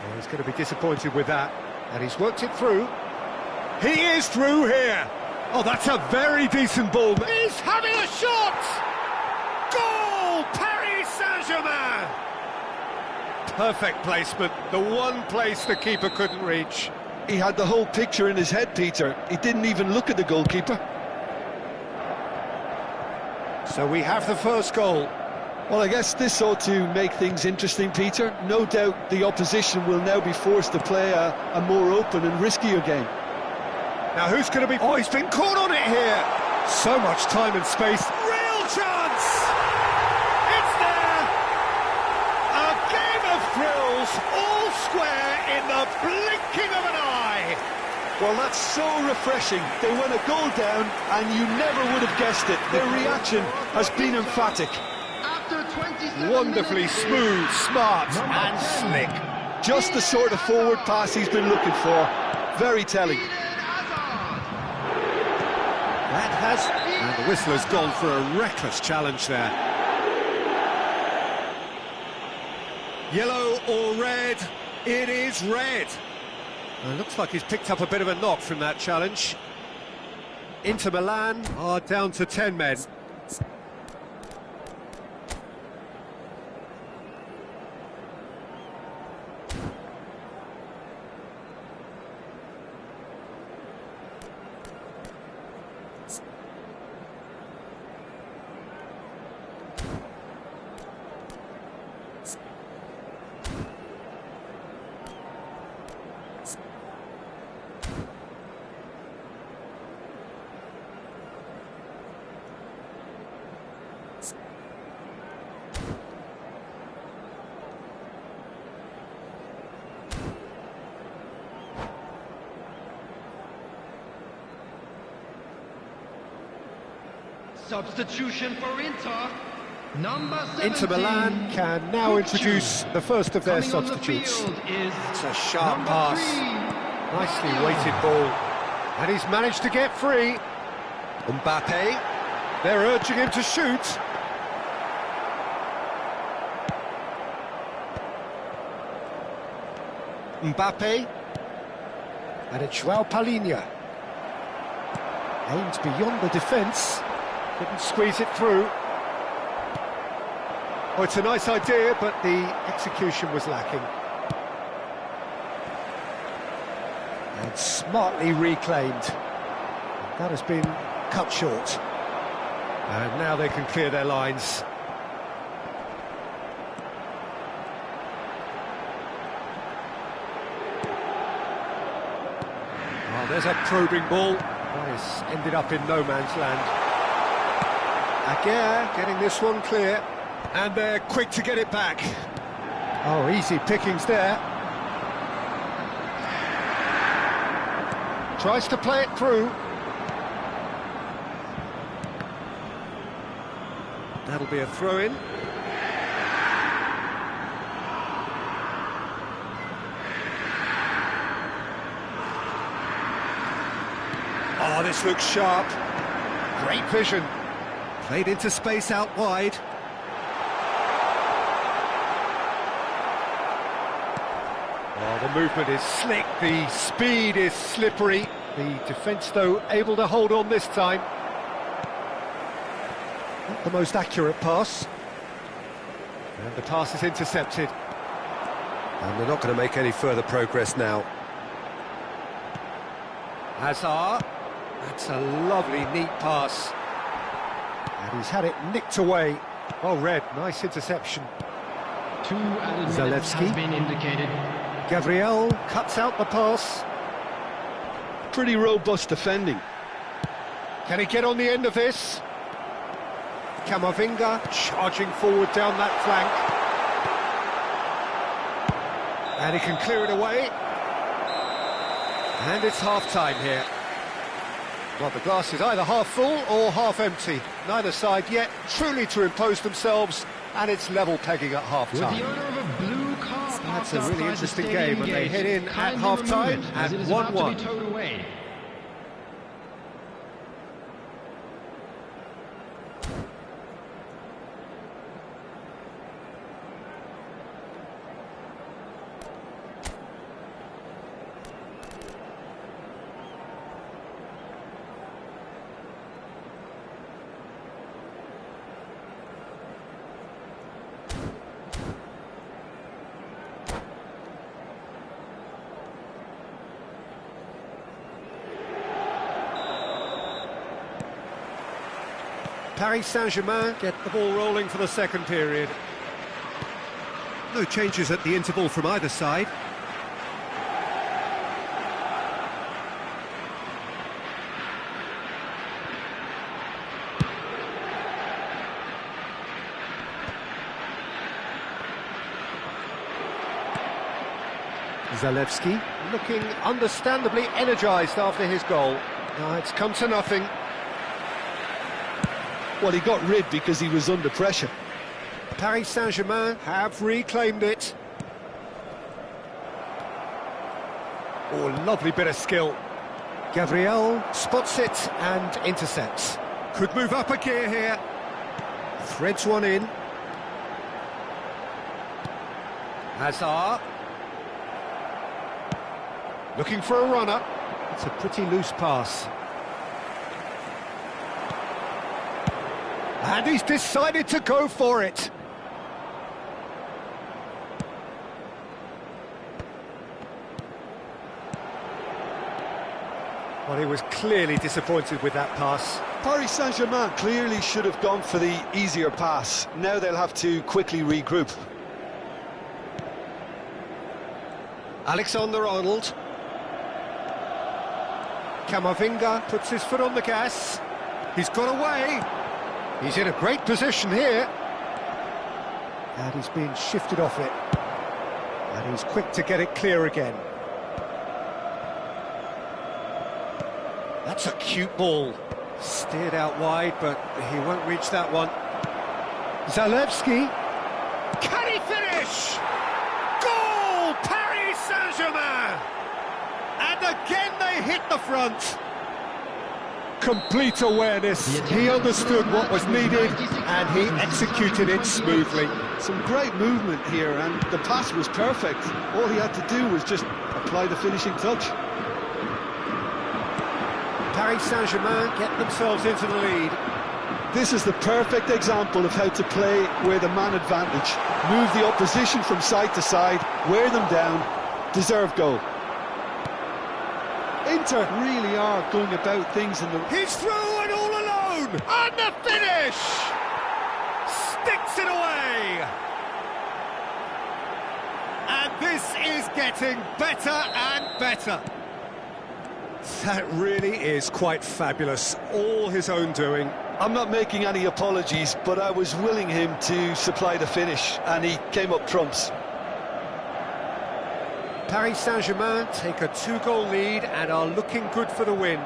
Well, he's going to be disappointed with that, and he's worked it through. He is through here! Oh, that's a very decent ball. He's having a shot! Goal! Paris Saint-Germain! Perfect placement, the one place the keeper couldn't reach. He had the whole picture in his head, Peter. He didn't even look at the goalkeeper. So we have the first goal. Well, I guess this ought to make things interesting, Peter. No doubt the opposition will now be forced to play a more open and riskier game. Now who's going to be... Oh, he's been caught on it here! So much time and space. Real chance! It's there! A game of thrills, all square in the blinking of an eye! Well, that's so refreshing. They went a goal down and you never would have guessed it. Their reaction has been emphatic. Wonderfully smooth, smart and slick. Just the sort of forward pass he's been looking for. Very telling. That has... And the whistle has gone for a reckless challenge there. Yellow or red? It is red. Well, it looks like he's picked up a bit of a knock from that challenge. Inter Milan are down to 10 men. Substitution for Inter. Number 17. Inter Milan can now introduce the first of their substitutes. It's a sharp pass. Nicely weighted ball. And he's managed to get free. Mbappe. They're urging him to shoot. Mbappe. And it's João Palhinha. Aimed beyond the defence. Couldn't squeeze it through. Oh, it's a nice idea, but the execution was lacking. And smartly reclaimed. That has been cut short. And now they can clear their lines. Oh, there's a probing ball. That has ended up in no man's land. Aguirre getting this one clear. And they're quick to get it back. Oh, easy pickings there. Tries to play it through. That'll be a throw-in. Oh, this looks sharp. Great vision. Played into space out wide. Oh, the movement is slick, the speed is slippery. The defence, though, able to hold on this time. Not the most accurate pass. And the pass is intercepted. And they're not going to make any further progress now. Hazard. That's a lovely, neat pass. And he's had it nicked away. Well read, nice interception. 2 added minutes has been indicated. Gabriel cuts out the pass. Pretty robust defending. Can he get on the end of this? Camavinga charging forward down that flank. And he can clear it away. And it's half-time here. Well, the glass is either half full or half empty. Neither side yet truly to impose themselves, and it's level pegging at half-time. With the owner of a blue car That's a really interesting game, and they head in at half-time at 1-1. Paris Saint-Germain get the ball rolling for the second period. No changes at the interval from either side. Zalewski looking understandably energised after his goal. It's come to nothing. Well, he got rid because he was under pressure. Paris Saint-Germain have reclaimed it. Oh, lovely bit of skill. Gabriel spots it and intercepts. Could move up a gear here. Threads one in. Hazard. Looking for a runner. It's a pretty loose pass. And he's decided to go for it. Well, he was clearly disappointed with that pass. Paris Saint-Germain clearly should have gone for the easier pass. Now they'll have to quickly regroup. Alexander-Arnold. Camavinga puts his foot on the gas. He's got away. He's in a great position here. And he's been shifted off it. And he's quick to get it clear again. That's a cute ball. Steered out wide, but he won't reach that one. Zalewski. Can he finish? Goal! Paris Saint-Germain! And again they hit the front. Complete awareness. He understood what was needed and he executed it smoothly. Some great movement here, and the pass was perfect. All he had to do was just apply the finishing touch. Paris Saint-Germain get themselves into the lead. This is the perfect example of how to play with a man advantage. Move the opposition from side to side, wear them down, deserve goal. Inter really are going about things in the... He's through and all alone! And the finish! Sticks it away! And this is getting better and better. That really is quite fabulous. All his own doing. I'm not making any apologies, but I was willing him to supply the finish, and he came up trumps. Paris Saint-Germain take a 2-goal lead and are looking good for the win.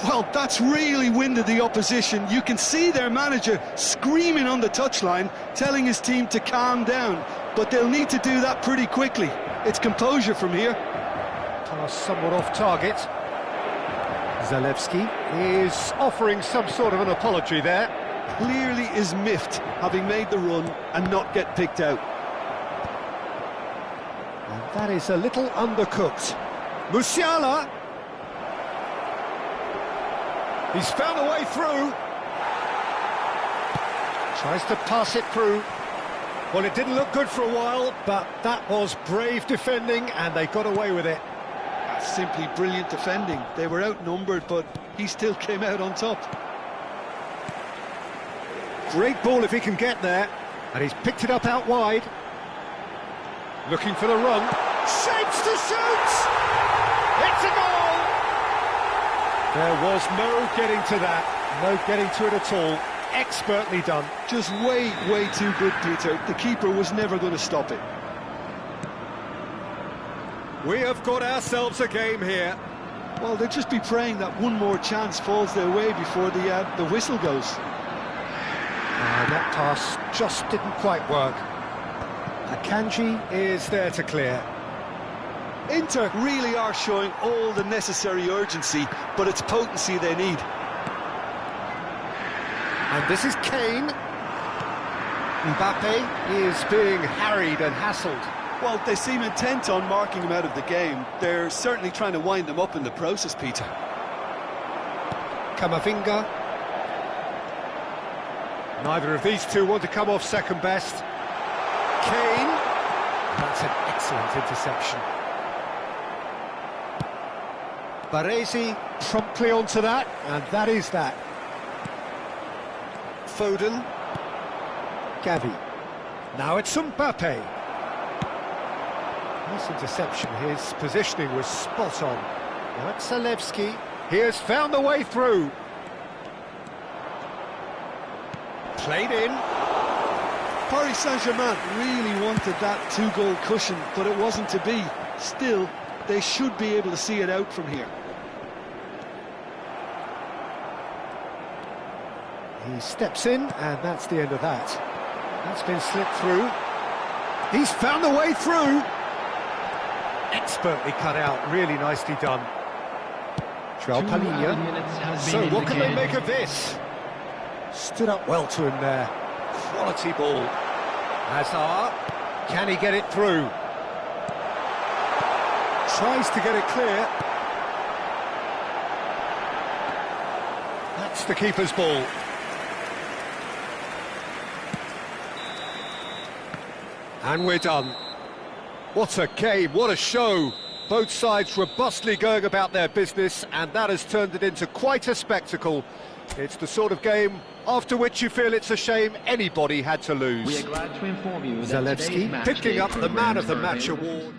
Well, that's really winded the opposition. You can see their manager screaming on the touchline, telling his team to calm down, but they'll need to do that pretty quickly. It's composure from here. Pass somewhat off target. Zalewski is offering some sort of an apology there. Clearly is miffed, having made the run and not get picked out. And that is a little undercooked. Musiala. He's found a way through. Tries to pass it through. Well, it didn't look good for a while, but that was brave defending and they got away with it. That's simply brilliant defending. They were outnumbered, but he still came out on top. Great ball if he can get there. And he's picked it up out wide. Looking for the run. Shapes to shoot! It's a goal! There was no getting to that. No getting to it at all. Expertly done. Just way too good, Peter. The keeper was never going to stop it. We have got ourselves a game here. Well, they'll just be praying that one more chance falls their way before the whistle goes. And that pass just didn't quite work. Akanji is there to clear. Inter really are showing all the necessary urgency, but it's potency they need. And this is Kane. Mbappe is being harried and hassled. Well, they seem intent on marking him out of the game. They're certainly trying to wind them up in the process, Peter. Camavinga. Neither of these two want to come off second best. Kane. That's an excellent interception. Baresi promptly onto that, and that is that. Foden. Gavi. Now it's Mbappe. Nice interception. His positioning was spot on. Now it's Zalewski. He has found the way through. Played in. Paris Saint-Germain really wanted that 2-goal cushion, but it wasn't to be. Still, they should be able to see it out from here. He steps in, and that's the end of that. That's been slipped through. He's found the way through. Expertly cut out, really nicely done. Joao Palhinha. So what can they make of this? Stood up well to him there. Quality ball. Hazard. Can he get it through? Tries to get it clear. That's the keeper's ball. And we're done. What a game, what a show. Both sides robustly going about their business, and that has turned it into quite a spectacle. It's the sort of game after which you feel it's a shame anybody had to lose. We are glad to inform you that today's Zalewski match picking day up the program Man of is the over. Match award.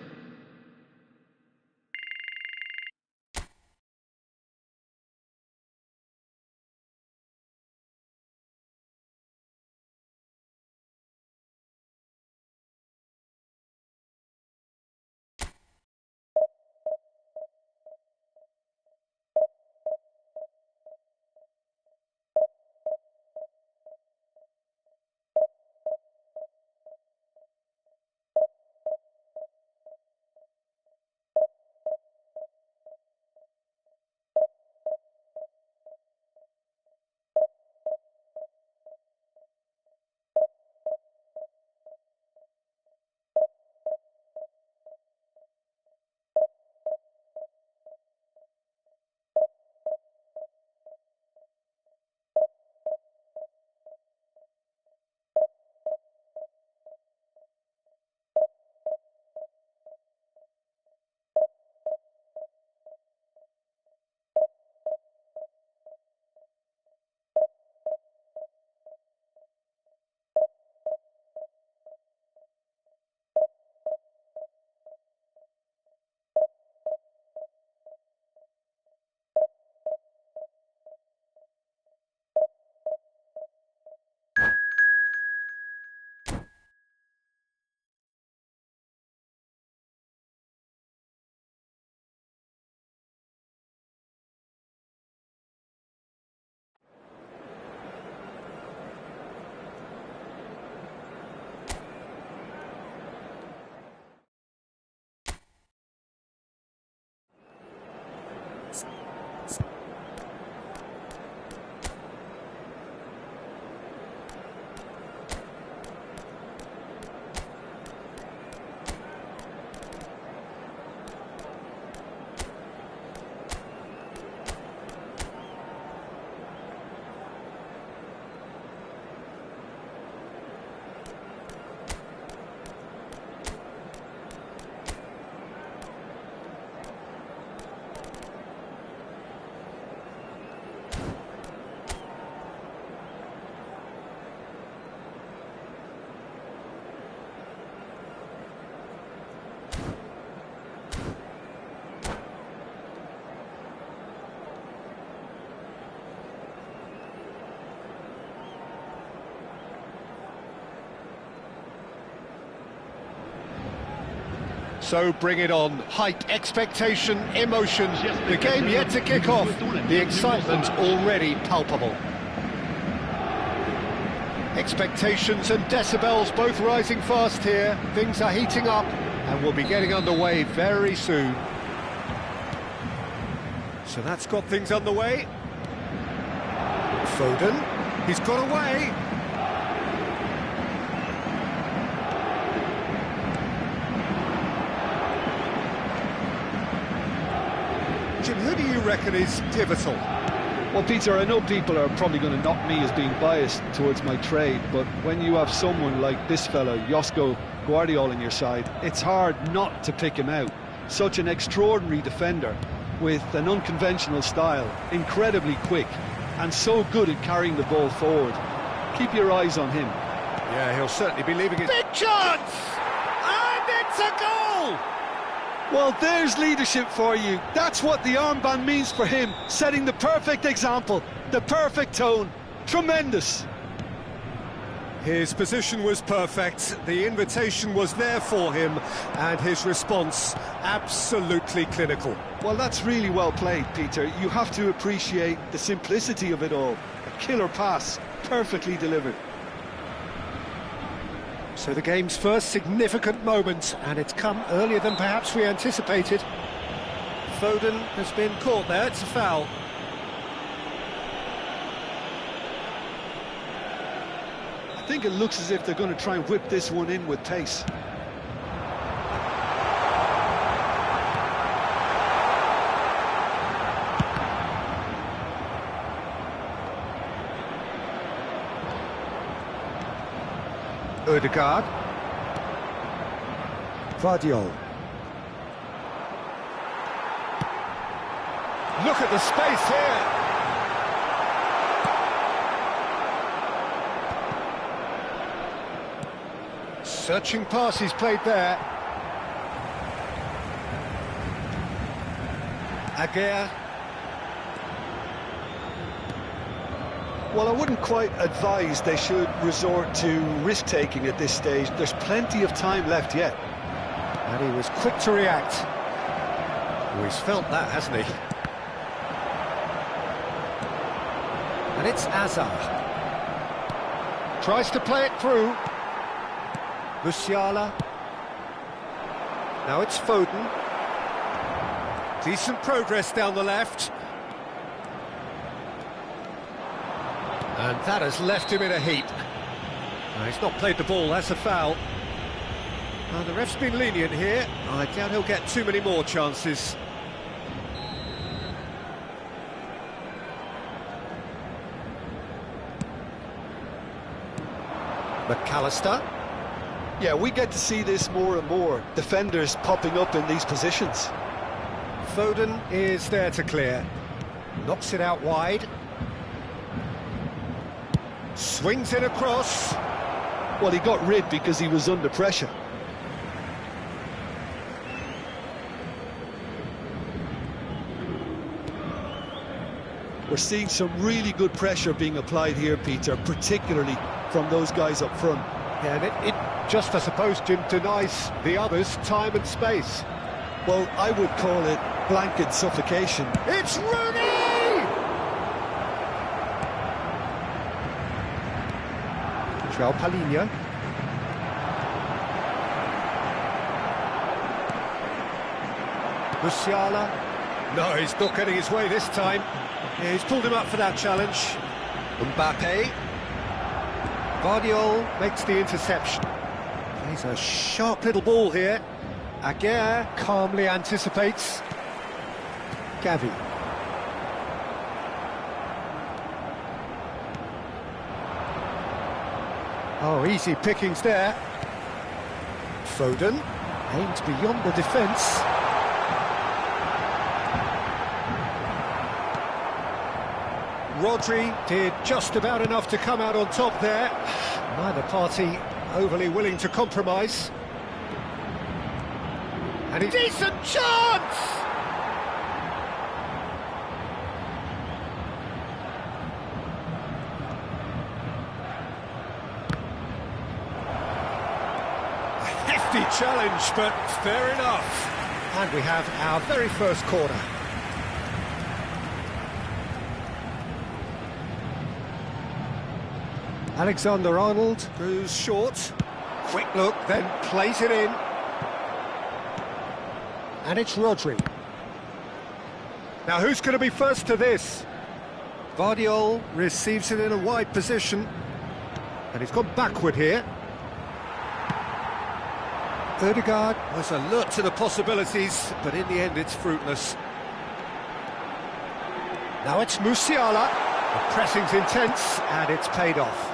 So bring it on. Hype, expectation, emotion. The game yet to kick off. The excitement already palpable. Expectations and decibels both rising fast here. Things are heating up and we'll be getting underway very soon. So that's got things underway. Foden, he's got away. Jim, who do you reckon is pivotal? Well, Peter, I know people are probably going to knock me as being biased towards my trade, but when you have someone like this fella, Josko Guardiola, on your side, it's hard not to pick him out. Such an extraordinary defender with an unconventional style, incredibly quick, and so good at carrying the ball forward. Keep your eyes on him. Yeah, he'll certainly be leaving it. Big chance! And it's a goal! Well, there's leadership for you. That's what the armband means for him, setting the perfect example, the perfect tone. Tremendous. His position was perfect, the invitation was there for him, and his response absolutely clinical. Well, that's really well played, Peter. You have to appreciate the simplicity of it all. A killer pass, perfectly delivered. So the game's first significant moment, and it's come earlier than perhaps we anticipated. Foden has been caught there, it's a foul. I think it looks as if they're going to try and whip this one in with pace. Ødegaard. Vardiol. Look at the space here. Searching pass he's played there. Aguirre. Well, I wouldn't quite advise they should resort to risk-taking at this stage. There's plenty of time left yet. And he was quick to react. Oh, he's felt that, hasn't he? And it's Hazard. Tries to play it through. Musiala. Now it's Foden. Decent progress down the left. And that has left him in a heap. Now, he's not played the ball, that's a foul. The ref's been lenient here. I doubt he'll get too many more chances. McAllister. Yeah, we get to see this more and more. Defenders popping up in these positions. Foden is there to clear. Knocks it out wide. Swings it across. Well, he got rid because he was under pressure. We're seeing some really good pressure being applied here, Peter, particularly from those guys up front. Yeah, and it just, I suppose, Jim, denies the others time and space. Well, I would call it blanket suffocation. It's Rooney! João Palhinha. Musiala. No, he's not getting his way this time. Yeah, he's pulled him up for that challenge. Mbappe. Vardiol makes the interception. Plays a sharp little ball here. Aguirre calmly anticipates. Gavi. Oh, easy pickings there. Foden aims beyond the defence. Rodri did just about enough to come out on top there. Neither party overly willing to compromise. And a decent chance! Lofty challenge, but fair enough. And we have our very first corner. Alexander-Arnold goes short. Quick look, then plays it in. And it's Rodri. Now who's going to be first to this? Vardiol receives it in a wide position. And he's gone backward here. Ødegaard was alert to the possibilities, but in the end it's fruitless. Now it's Musiala. The pressing's intense, and it's paid off.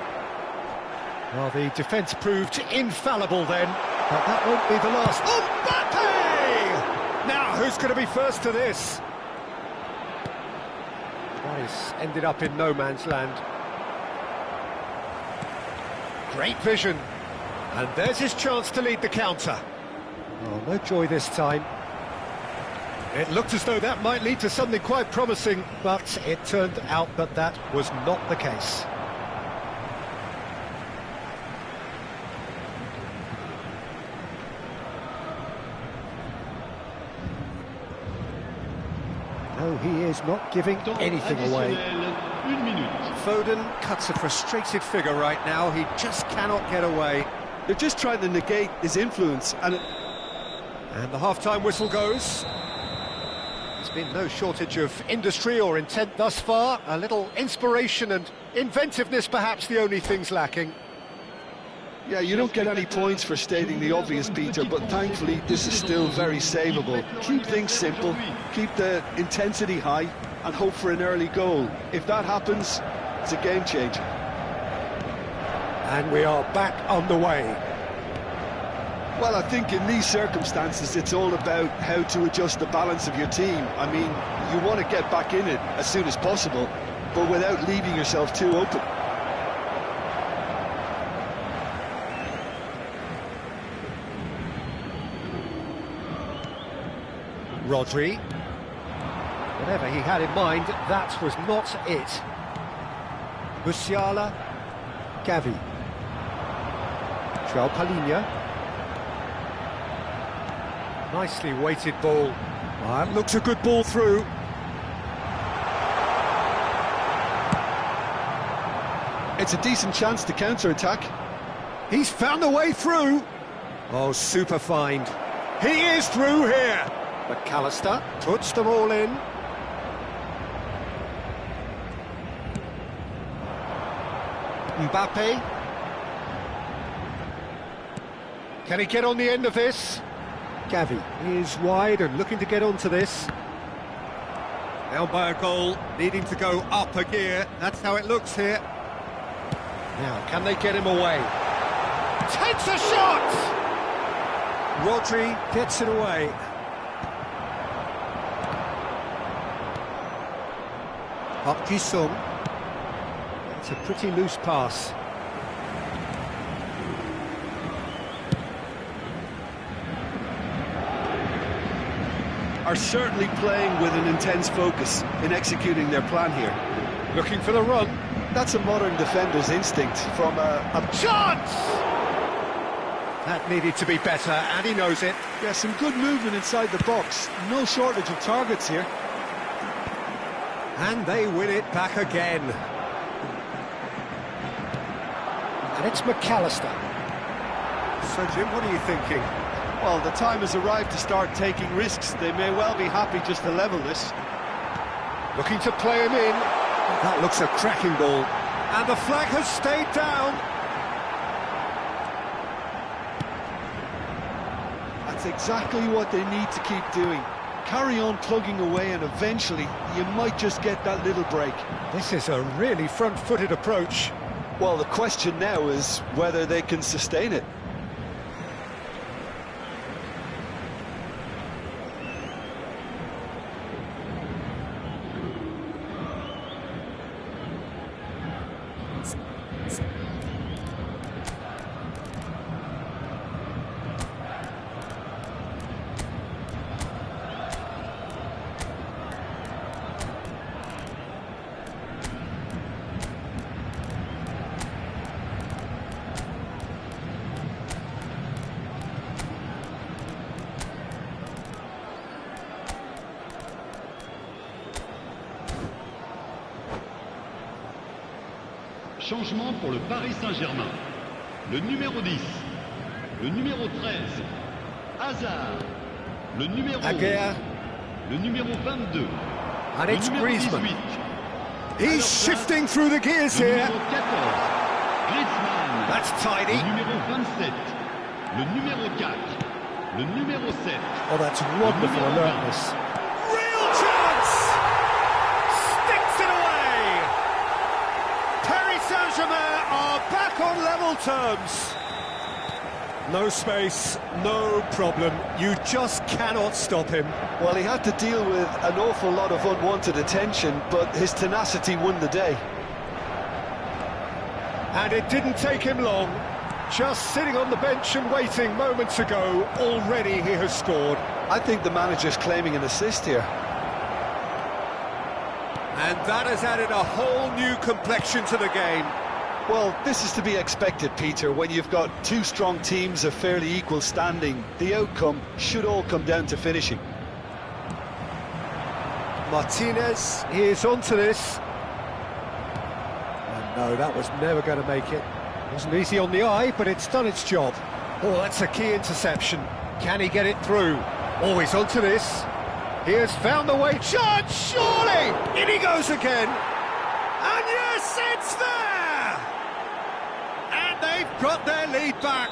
Well, the defence proved infallible then, but that won't be the last. Mbappe! Now, who's going to be first to this? Rice ended up in no man's land. Great vision. And there's his chance to lead the counter. Oh, no joy this time. It looked as though that might lead to something quite promising, but it turned out that that was not the case. No, he is not giving anything away. Foden cuts a frustrated figure right now. He just cannot get away. They're just trying to negate his influence, and the half-time whistle goes. There's been no shortage of industry or intent thus far. A little inspiration and inventiveness, perhaps the only things lacking. yeah, you don't get any points for stating the obvious, Peter, but thankfully this is still very savable. Keep things simple, keep the intensity high, and hope for an early goal. If that happens, it's a game changer. And we are back on the way. Well, I think in these circumstances it's all about how to adjust the balance of your team. I mean, you want to get back in it as soon as possible, but without leaving yourself too open. Rodri. Whatever he had in mind, that was not it. Musiala. Gavi. João Palhinha. Nicely weighted ball. That looks a good ball through. It's a decent chance to counter-attack. He's found a way through. Oh, super find. He is through here. McAllister puts them all in. Mbappe. Can he get on the end of this? Gavi is wide and looking to get onto this. Down by a goal, needing to go up a gear. That's how it looks here. Now, can they get him away? Takes a shot! Rodri gets it away. Park Ji-sung. It's a pretty loose pass. Are certainly playing with an intense focus in executing their plan here. Looking for the run. That's a modern defender's instinct from a chance! That needed to be better, and he knows it. Yeah, some good movement inside the box. No shortage of targets here. And they win it back again. And it's McAllister. So, Jim, what are you thinking? Well, the time has arrived to start taking risks. They may well be happy just to level this. Looking to play him in. That looks a cracking ball. And the flag has stayed down. That's exactly what they need to keep doing. Carry on plugging away, and eventually you might just get that little break. This is a really front-footed approach. Well, the question now is whether they can sustain it. Changement pour le Paris Saint-Germain. Le numéro 10, le numéro 13, Hazard, le numéro 11, Aguirre. le numéro 22, And le it's numéro Griezmann. 18. He's shifting through the gears Le here. numéro 14, Griezmann. That's Le tidy. numéro 27, le numéro 4, le numéro 7. Oh, that's wonderful alertness. Real chance! Sticks it away! Paris Saint-Germain are back on level terms. No space, no problem. You just cannot stop him. Well, he had to deal with an awful lot of unwanted attention, but his tenacity won the day. And it didn't take him long. Just sitting on the bench and waiting moments ago, already he has scored. I think the manager's claiming an assist here. And that has added a whole new complexion to the game. Well, this is to be expected, Peter. When you've got two strong teams of fairly equal standing, the outcome should all come down to finishing. Martinez is onto this. And no, that was never going to make it. Wasn't easy on the eye, but it's done its job. Oh, that's a key interception. Can he get it through? Oh, he's onto this. He has found the way. Chance, surely! In he goes again. And yes, it's there! And they've got their lead back.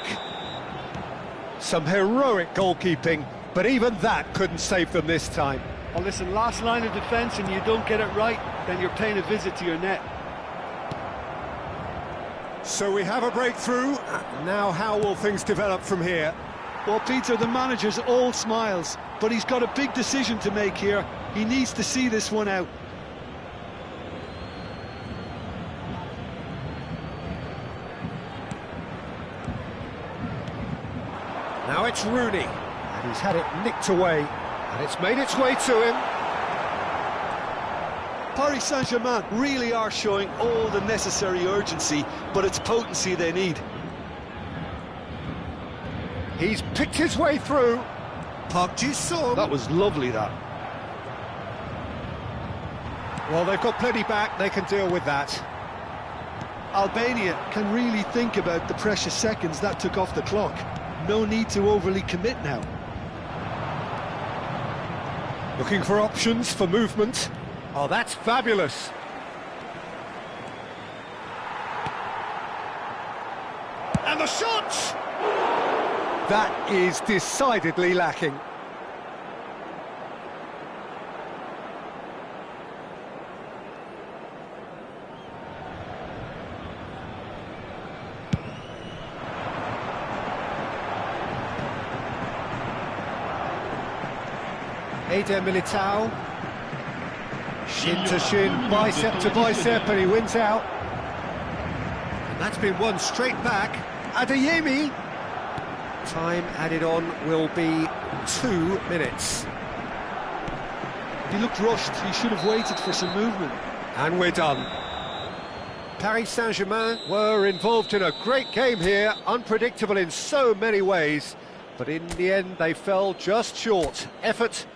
Some heroic goalkeeping, but even that couldn't save them this time. Well, listen, last line of defence and you don't get it right, then you're paying a visit to your net. So we have a breakthrough. Now how will things develop from here? Well, Peter, the manager's all smiles, but he's got a big decision to make here. He needs to see this one out. Now it's Rooney, and he's had it nicked away, and it's made its way to him. Paris Saint-Germain really are showing all the necessary urgency, but it's potency they need. He's picked his way through. Park Ji-sung. That was lovely, that. Well, they've got plenty back, they can deal with that. Albania can really think about the precious seconds that took off the clock. No need to overly commit now. Looking for options for movement. Oh, that's fabulous. And the shot! That is decidedly lacking. Eder Militao. Shin to shin, bicep to bicep, and he wins out. And that's been won straight back. Adeyemi. Time added on will be 2 minutes. He looked rushed, he should have waited for some movement. And we're done. Paris Saint-Germain were involved in a great game here, unpredictable in so many ways, but in the end they fell just short. Effort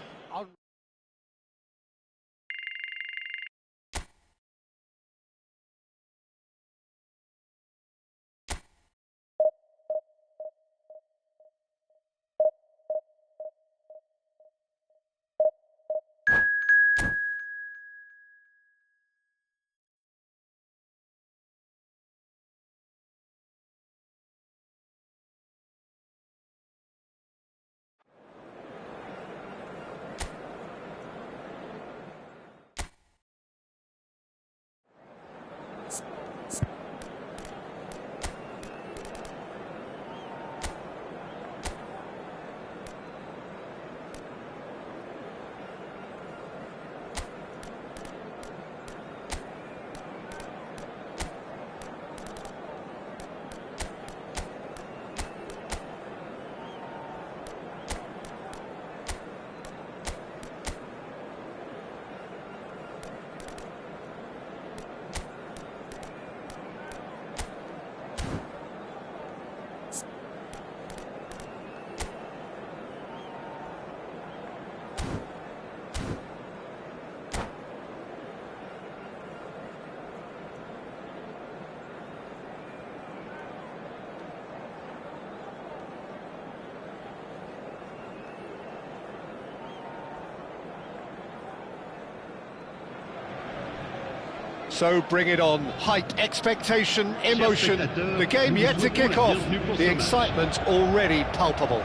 So bring it on. Hype, expectation, emotion. The game yet to kick off. The excitement already palpable.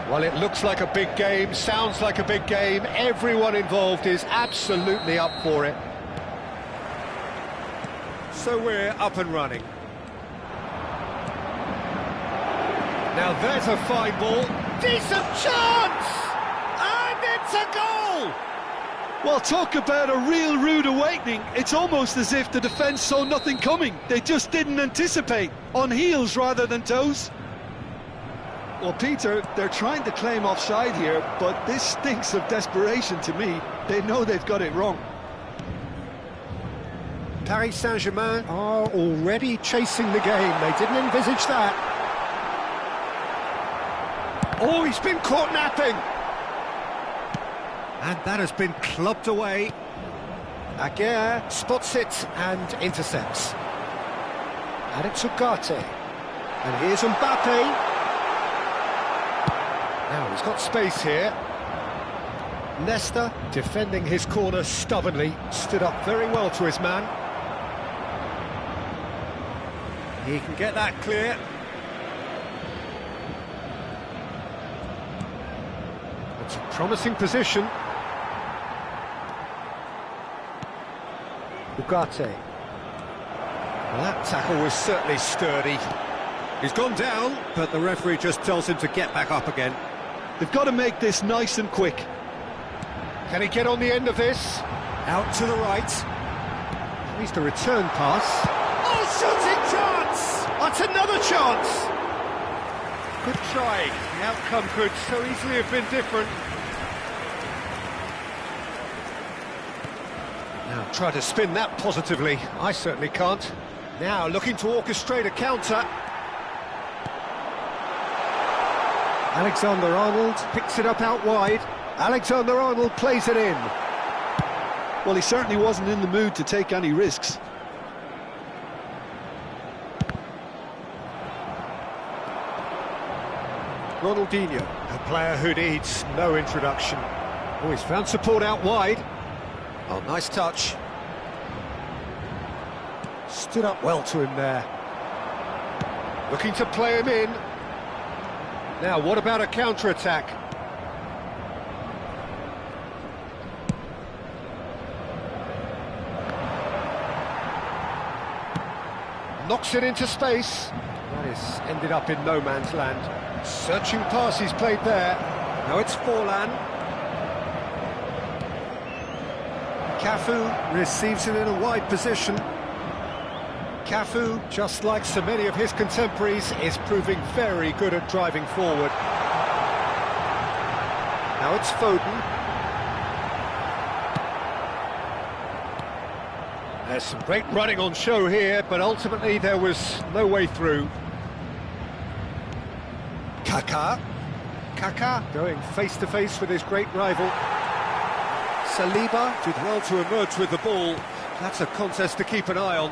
Well, it looks like a big game, sounds like a big game. Everyone involved is absolutely up for it. So we're up and running. Now there's a fine ball. Decent chance! And it's a goal! Well, talk about a real rude awakening. It's almost as if the defence saw nothing coming. They just didn't anticipate. On heels rather than toes. Well, Peter, they're trying to claim offside here, but this stinks of desperation to me. They know they've got it wrong. Paris Saint-Germain are already chasing the game. They didn't envisage that. Oh, he's been caught napping. And that has been clubbed away. Aguirre spots it and intercepts. And it's Ugarte. And here's Mbappe. Now he's got space here. Nesta defending his corner stubbornly. Stood up very well to his man. He can get that clear. It's a promising position. Ugarte. Well, that tackle was certainly sturdy. He's gone down, but the referee just tells him to get back up again. They've got to make this nice and quick. Can he get on the end of this? Out to the right. At least a return pass. Oh, shooting chance! That's another chance! Good try. The outcome could so easily have been different. Now try to spin that positively. I certainly can't. Now looking to orchestrate a counter. Alexander-Arnold picks it up out wide. Alexander-Arnold plays it in. Well, he certainly wasn't in the mood to take any risks. Ronaldinho, a player who needs no introduction. Oh, he's found support out wide. Oh, nice touch. Stood up well to him there. Looking to play him in. Now, what about a counter-attack? Knocks it into space. That is ended up in no man's land. Searching pass he's played there. Now it's Forlan. Cafu receives it in a wide position. Cafu, just like so many of his contemporaries, is proving very good at driving forward. Now it's Foden. There's some great running on show here, but ultimately there was no way through. Kaká going face-to-face with his great rival. Saliba did well to emerge with the ball. That's a contest to keep an eye on.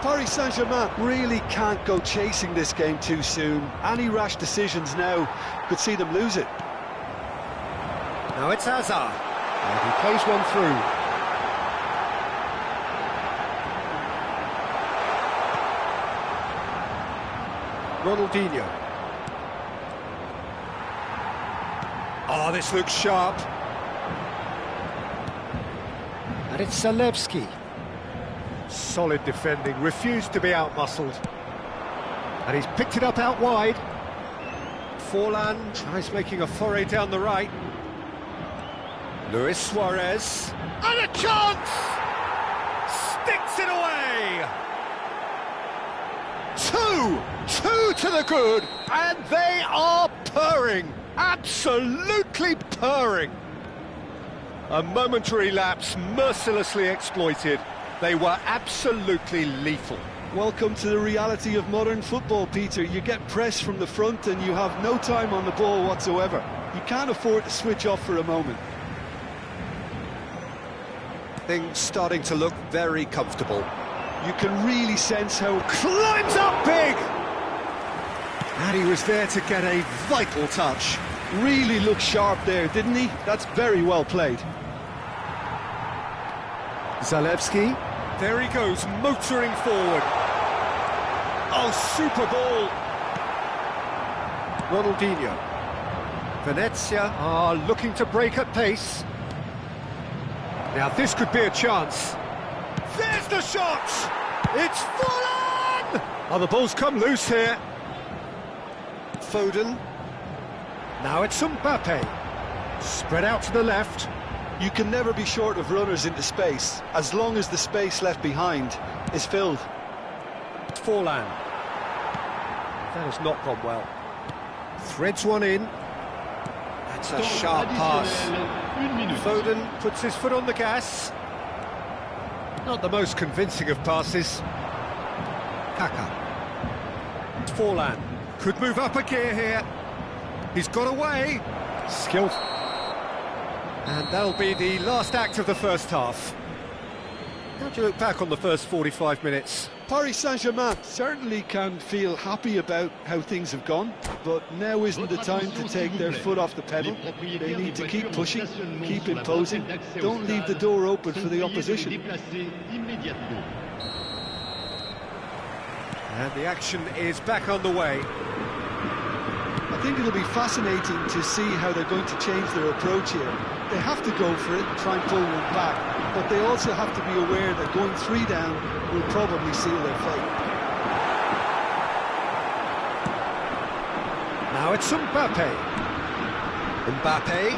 Paris Saint-Germain really can't go chasing this game too soon. Any rash decisions now could see them lose it. Now it's Hazard, and he plays one through. Ronaldinho. Oh, this looks sharp. And it's Zalewski. Solid defending, refused to be out-muscled. And he's picked it up out wide. Forlan tries making a foray down the right. Luis Suarez. And a chance! Sticks it away! Two to the good, and they are purring. Absolutely purring. A momentary lapse mercilessly exploited. They were absolutely lethal. Welcome to the reality of modern football, Peter. You get pressed from the front and you have no time on the ball whatsoever. You can't afford to switch off for a moment. Things starting to look very comfortable. You can really sense how... Climbs up big! And he was there to get a vital touch. Really looked sharp there, didn't he? That's very well played. Zalewski. There he goes, motoring forward. Oh, super ball. Ronaldinho. Venezia are looking to break at pace. Now this could be a chance. There's the shot! It's full on! Oh, the ball's come loose here. Foden. Now it's Mbappe. Spread out to the left. You can never be short of runners into space, as long as the space left behind is filled. Forlan. That has not gone well. Threads one in. That's a sharp pass. Foden puts his foot on the gas. Not the most convincing of passes. Kaka. Forlan. Could move up a gear here. He's got away. Skillful. And that'll be the last act of the first half. How do you look back on the first 45 minutes? Paris Saint-Germain certainly can feel happy about how things have gone, but now isn't the time to take their foot off the pedal. They need to keep pushing, keep imposing, don't leave the door open for the opposition. And the action is back on the way. I think it'll be fascinating to see how they're going to change their approach here. They have to go for it and try and pull one back, but they also have to be aware that going 3 down will probably seal their fate. Now it's Mbappe. Mbappe.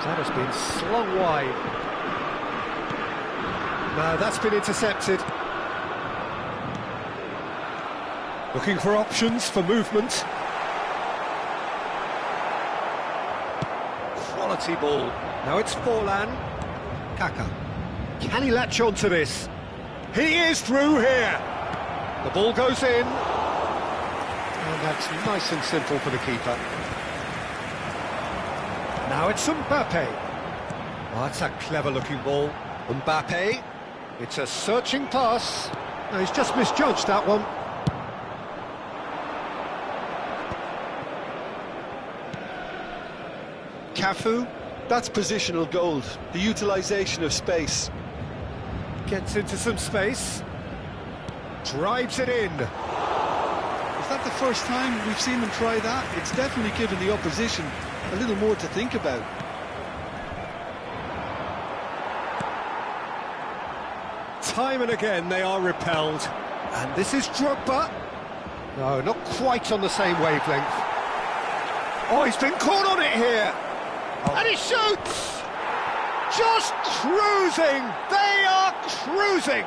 That has been slung wide. No, that's been intercepted. Looking for options for movement. Quality ball. Now it's Forlan. Kaka. Can he latch on to this? He is through here. The ball goes in. And that's nice and simple for the keeper. Now it's Mbappe. Oh, that's a clever-looking ball. Mbappe. It's a searching pass. No, he's just misjudged that one. Cafu. That's positional gold, the utilisation of space. Gets into some space. Drives it in. Is that the first time we've seen them try that? It's definitely given the opposition a little more to think about. Time and again they are repelled. And this is Drogba. No, not quite on the same wavelength. Oh, he's been caught on it here. Oh. And he shoots! Just cruising! They are cruising!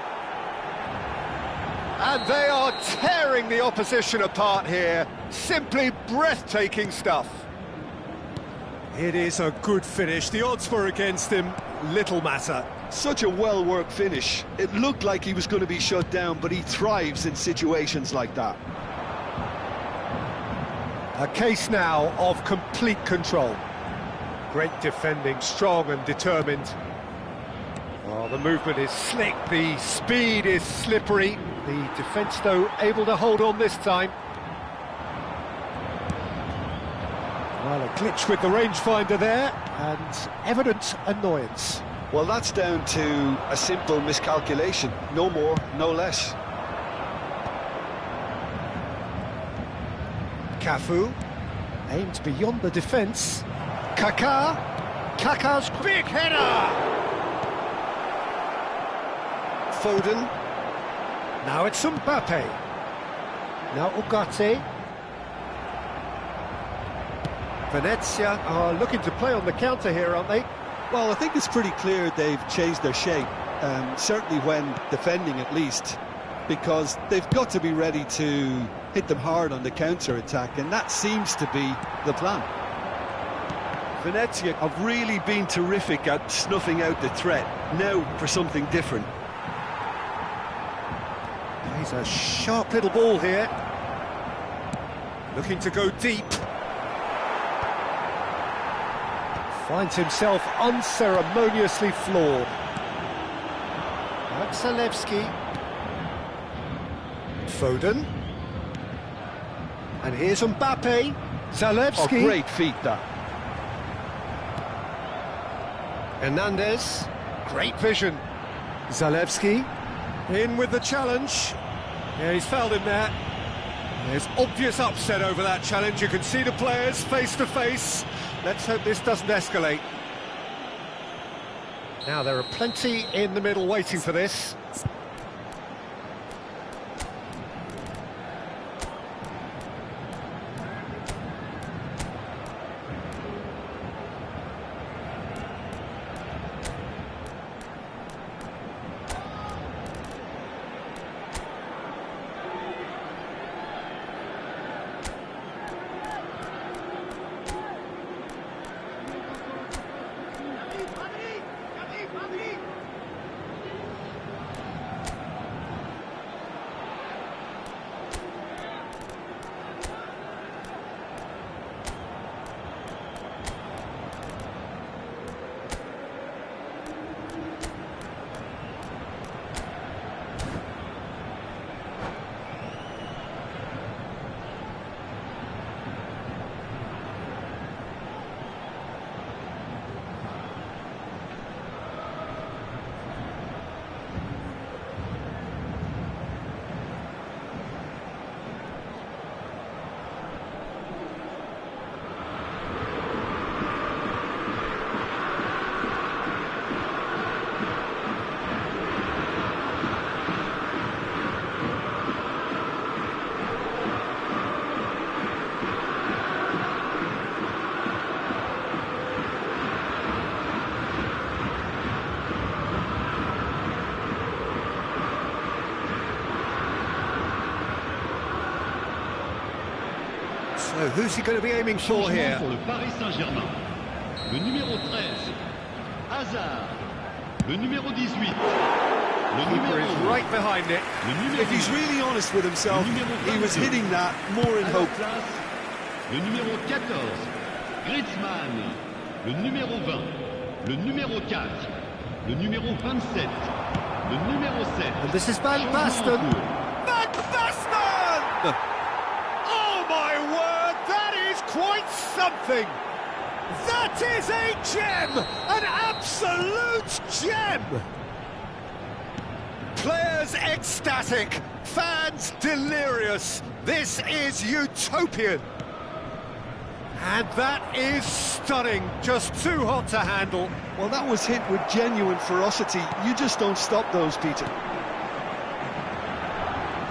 And they are tearing the opposition apart here. Simply breathtaking stuff. It is a good finish. The odds were against him. Little matter. Such a well-worked finish. It looked like he was going to be shut down, but he thrives in situations like that. A case now of complete control. Great defending, strong and determined. Oh, the movement is slick, the speed is slippery. The defence, though, able to hold on this time. Well, a glitch with the rangefinder there, and evident annoyance. Well, that's down to a simple miscalculation. No more, no less. Cafu aimed beyond the defence. Kaka. Kaka's big header. Foden. Now it's Mbappe. Now Ugarte. Venezia are looking to play on the counter here, aren't they? Well, I think it's pretty clear they've changed their shape, certainly when defending at least, because they've got to be ready to hit them hard on the counter-attack, and that seems to be the plan. Venezia have really been terrific at snuffing out the threat. Now for something different. He's a sharp little ball here. Looking to go deep. Finds himself unceremoniously floored. That's Zalewski. Foden. And here's Mbappe. Zalewski. Oh, great feat, that. Hernandez, great vision. Zalewski, in with the challenge. Yeah, he's fouled him there. There's obvious upset over that challenge. You can see the players face to face. Let's hope this doesn't escalate. Now, there are plenty in the middle waiting for this. So who's he going to be aiming for here? Pour le Paris Saint-Germain. Le numéro 13, Hazard. Le numéro 18, le Keeper numéro is right behind it. Le numéro If he's 12, really honest with himself, he was hitting that more in à leur hope. place, le numéro 14, Griezmann. Le numéro 20, le numéro 4, le numéro 27, le numéro 7. And this is Van Changement en Basten. cours. Van Basten! Oh my word, that is quite something! That is a gem! An absolute gem! Players ecstatic, fans delirious. This is utopian. And that is stunning, just too hot to handle. Well, that was hit with genuine ferocity. You just don't stop those, Peter.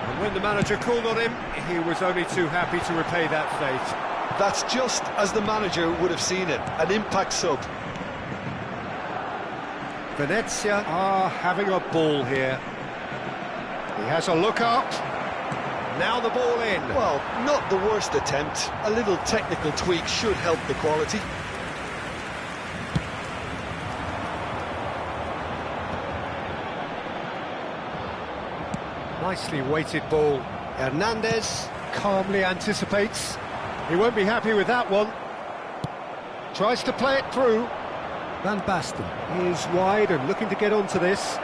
And when the manager called on him, he was only too happy to repay that fate. That's just as the manager would have seen it, an impact sub. Venezia are having a ball here. He has a look up. Now the ball in. Well, not the worst attempt. A little technical tweak should help the quality. Nicely weighted ball. Hernandez calmly anticipates. He won't be happy with that one. Tries to play it through. Van Basten is wide and looking to get onto this.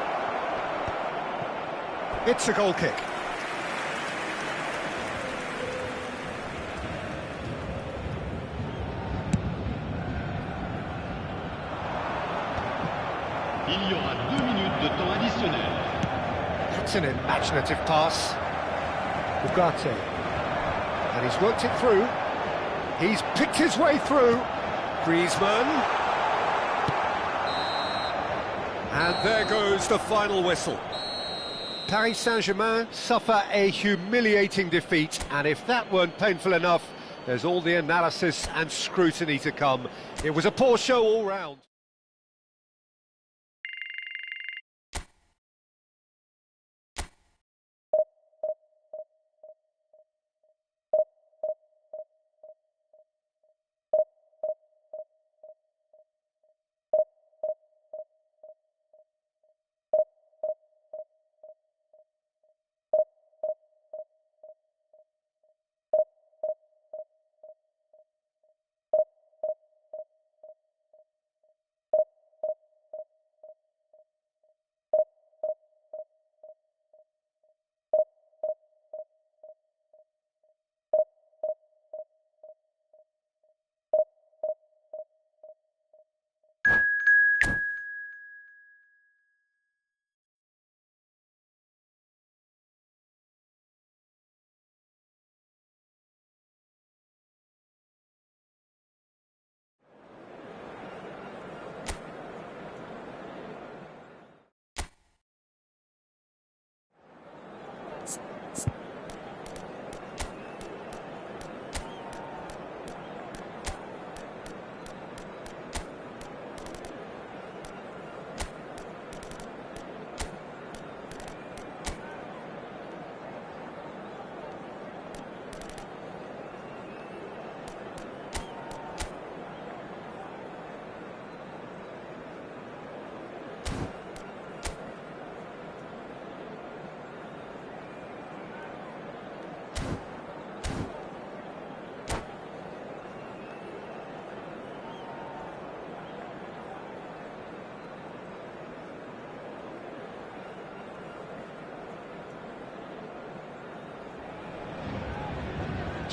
It's a goal kick. Il y aura 2 minutes de temps additionnel. That's an imaginative pass. Ugarte. And he's worked it through. He's picked his way through. Griezmann. And there goes the final whistle. Paris Saint-Germain suffer a humiliating defeat, and if that weren't painful enough, there's all the analysis and scrutiny to come. It was a poor show all round.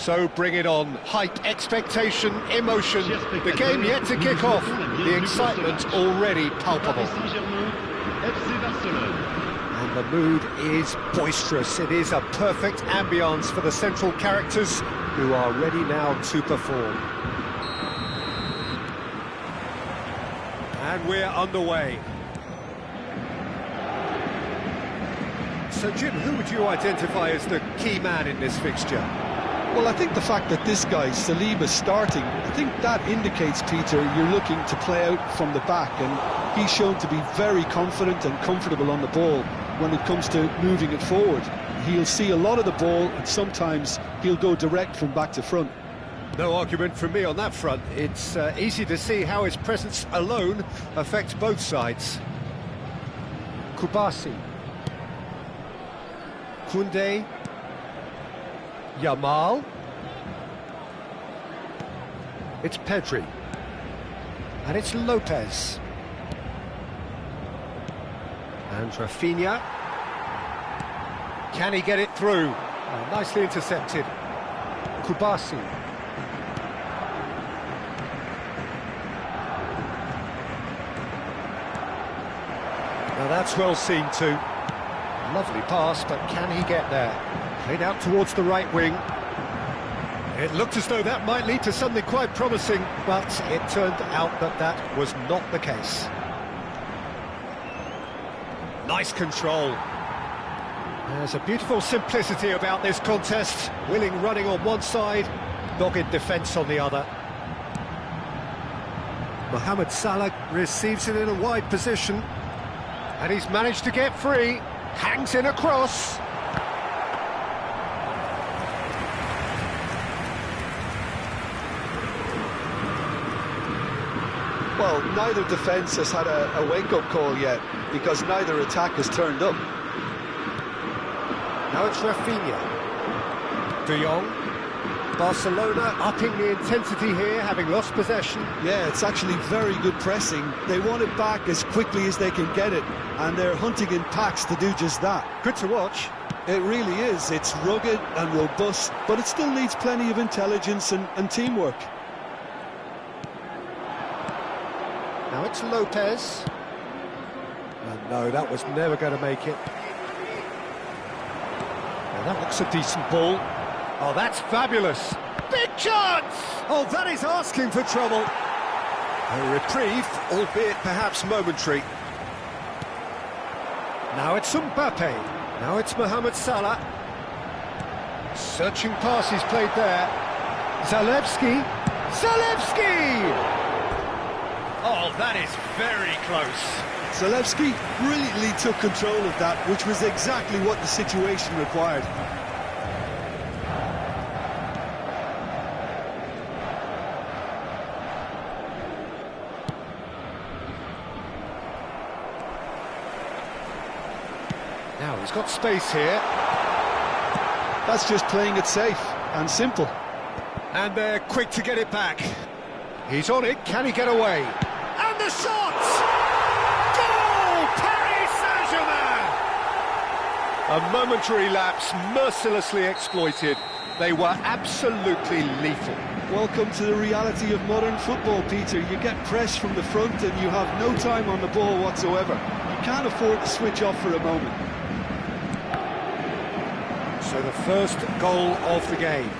So bring it on. Hype, expectation, emotion. The game yet to kick off. The excitement already palpable. And the mood is boisterous. It is a perfect ambience for the central characters who are ready now to perform. And we're underway. So, Jim, who would you identify as the key man in this fixture? Well, I think the fact that this guy, Saliba's starting, I think that indicates, Peter, you're looking to play out from the back, and he's shown to be very confident and comfortable on the ball when it comes to moving it forward. He'll see a lot of the ball, and sometimes he'll go direct from back to front. No argument from me on that front. It's easy to see how his presence alone affects both sides. Kubasi. Koundé. Yamal. It's Pedri. And it's Lopez. And Rafinha. Can he get it through? Oh, nicely intercepted. Kubasi. Now that's well seen too. Lovely pass, but can he get there? Played out towards the right wing. It looked as though that might lead to something quite promising, but it turned out that that was not the case. Nice control. There's a beautiful simplicity about this contest. Willing running on one side, dogged defence on the other. Mohamed Salah receives it in a wide position, and he's managed to get free. Hangs in a cross. Well, neither defence has had a wake-up call yet, because neither attack has turned up. Now it's Rafinha. De Jong. Barcelona upping the intensity here, having lost possession. Yeah, it's actually very good pressing. They want it back as quickly as they can get it, and they're hunting in packs to do just that. Good to watch. It really is. It's rugged and robust, but it still needs plenty of intelligence and teamwork. Now it's Lopez. And no, that was never going to make it. Now that looks a decent ball. Oh, that's fabulous. Big chance! Oh, that is asking for trouble. A reprieve, albeit perhaps momentary. Now it's Mbappe. Now it's Mohamed Salah. Searching passes played there. Zalewski. Zalewski! Oh, that is very close. Zalewski brilliantly took control of that, which was exactly what the situation required. Now he's got space here. That's just playing it safe and simple. And they're quick to get it back. He's on it, can he get away? And the shot! Goal! Paris Saint-Germain! A momentary lapse, mercilessly exploited. They were absolutely lethal. Welcome to the reality of modern football, Peter. You get pressed from the front and you have no time on the ball whatsoever. You can't afford to switch off for a moment. So the first goal of the game.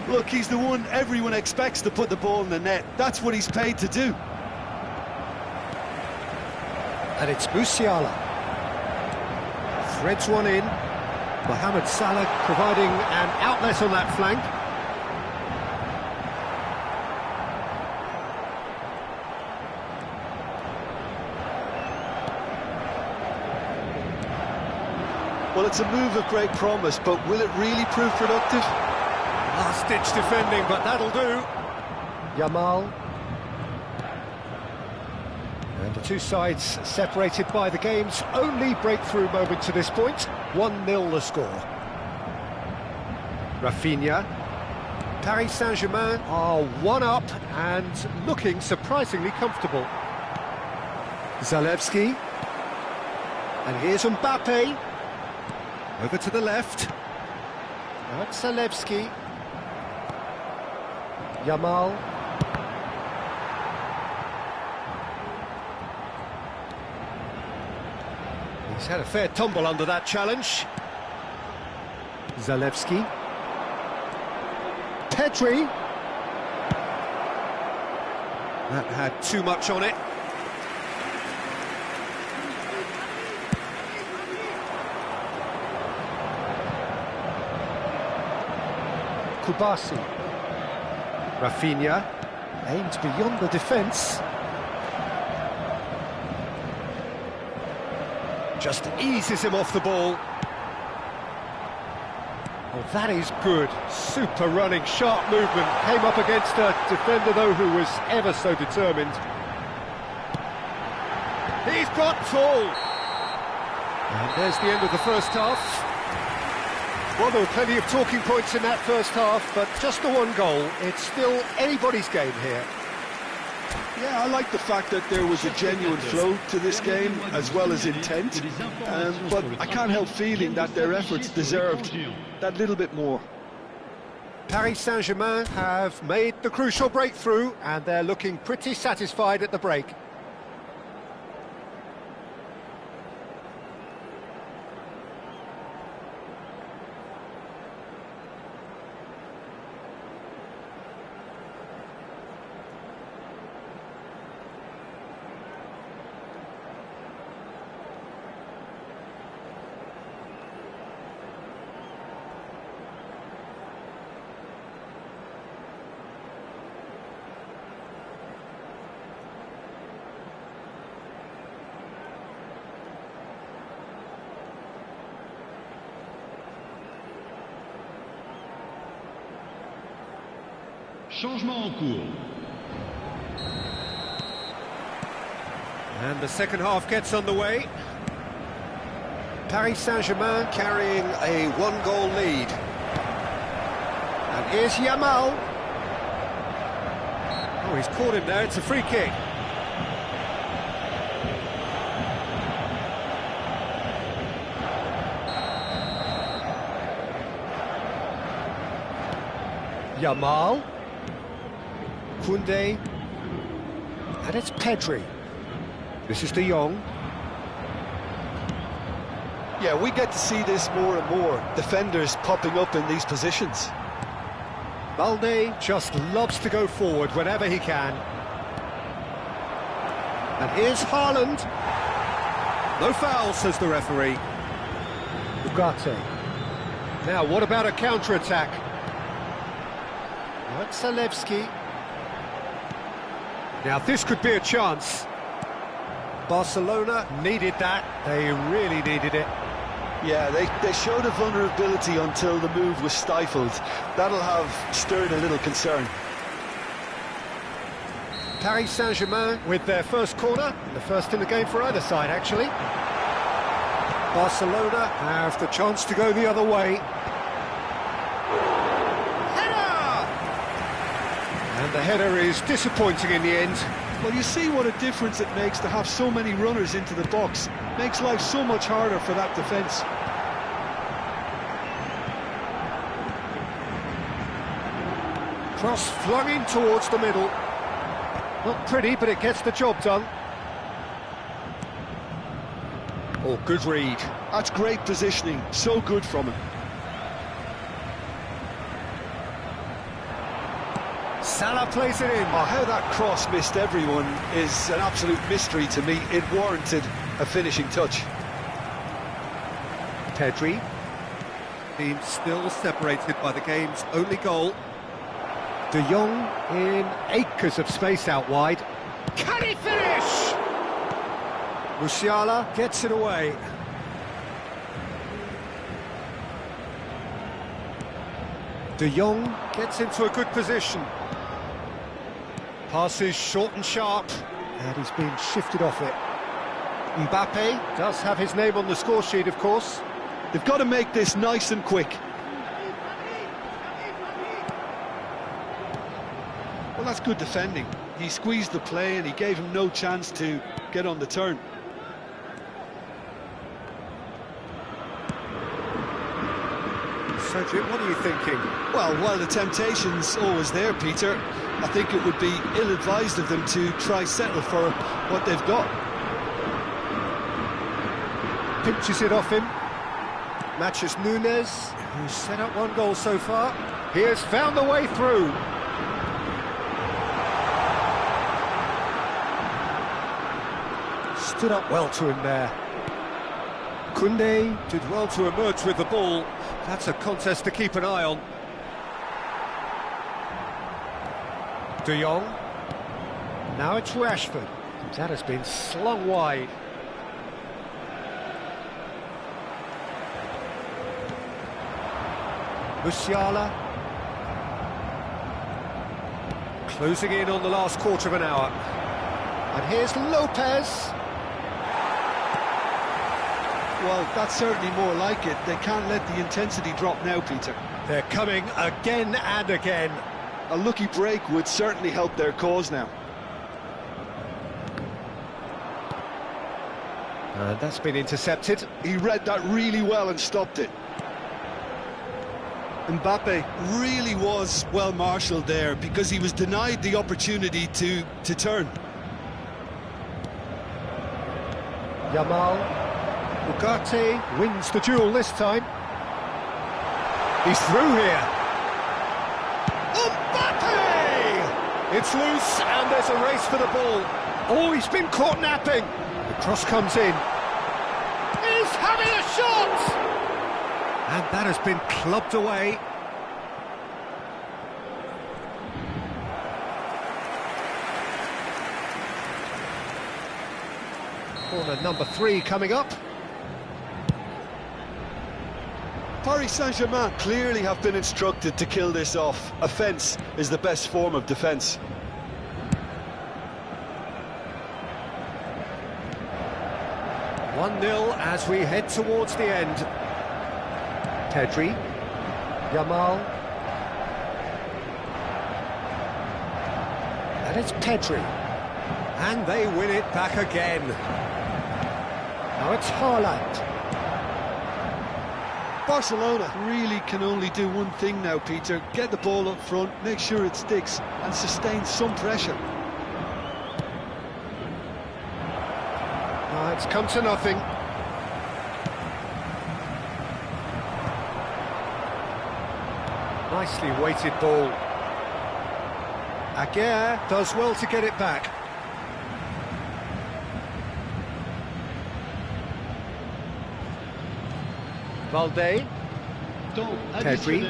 Look, he's the one everyone expects to put the ball in the net. That's what he's paid to do. And it's Musiala. Threads one in. Mohamed Salah providing an outlet on that flank. Well, it's a move of great promise, but will it really prove productive? Last-ditch defending, but that'll do. Yamal. And the two sides separated by the game's only breakthrough moment to this point. 1-0 the score. Rafinha. Paris Saint-Germain are one up and looking surprisingly comfortable. Zalewski. And here's Mbappe. Over to the left. Now it's Zalewski. Yamal. He's had a fair tumble under that challenge. Zalewski. Pedri. That had too much on it. Kubasi. Rafinha aimed beyond the defence. Just eases him off the ball. Oh, that is good. Super running, sharp movement. Came up against a defender, though, who was ever so determined. He's got full. And there's the end of the first half. Well, there were plenty of talking points in that first half, but just the one goal. It's still anybody's game here. Yeah, I like the fact that there was a genuine flow to this game, as well as intent, but I can't help feeling that their efforts deserved that little bit more. Paris Saint-Germain have made the crucial breakthrough, and they're looking pretty satisfied at the break. Changement en cours. And the second half gets underway. Paris Saint-Germain carrying a one-goal lead. And here's Yamal. Oh, he's caught him there, it's a free kick. Yamal. Koundé. And it's Pedri. This is De Jong. Yeah, we get to see this more and more. Defenders popping up in these positions. Balde just loves to go forward whenever he can. And here's Haaland. No foul, says the referee. Ugarte. Now, what about a counter-attack? That's Zalewski. Now, this could be a chance. Barcelona needed that. They really needed it. Yeah, they showed a vulnerability until the move was stifled. That'll have stirred a little concern. Paris Saint-Germain with their first corner, the first in the game for either side, actually. Barcelona have the chance to go the other way. Header! And the header is disappointing in the end. Well, you see what a difference it makes to have so many runners into the box. Makes life so much harder for that defence. Cross flung in towards the middle. Not pretty, but it gets the job done. Oh, good read. That's great positioning, so good from him. Salah plays it in. Oh, how that cross missed everyone is an absolute mystery to me. It warranted a finishing touch. Pedri. Team still separated by the game's only goal. De Jong in acres of space out wide. Can he finish? Musiala gets it away. De Jong gets into a good position. Passes short and sharp, and he's been shifted off it. Mbappe does have his name on the score sheet, of course. They've got to make this nice and quick. Well, that's good defending. He squeezed the play and he gave him no chance to get on the turn. Frederick, what are you thinking? Well, while the temptation's always there, Peter, I think it would be ill-advised of them to try settle for what they've got. Pinches it off him. Matches Nunes, who's set up one goal so far. He has found the way through. Stood up well to him there. Koundé did well to emerge with the ball. That's a contest to keep an eye on. De Jong. Now it's Rashford. That has been slung wide. Musiala. Closing in on the last quarter of an hour. And here's Lopez. Well, that's certainly more like it. They can't let the intensity drop now, Peter. They're coming again and again. A lucky break would certainly help their cause now. That's been intercepted. He read that really well and stopped it. Mbappe really was well marshalled there because he was denied the opportunity to turn. Yamal. Ugarte wins the duel this time. He's through here. Mbappe! It's loose and there's a race for the ball. Oh, he's been caught napping. The cross comes in. He's having a shot! And that has been clubbed away. Corner number 3 coming up. Paris Saint-Germain clearly have been instructed to kill this off. Offence is the best form of defence. One 0 as we head towards the end. Pedri, Yamal, and it's Pedri, and they win it back again. Now it's Haaland. Barcelona really can only do one thing now, Peter. Get the ball up front, make sure it sticks, and sustain some pressure. It's come to nothing. Nicely weighted ball. Aguirre does well to get it back. Valde. Pedri.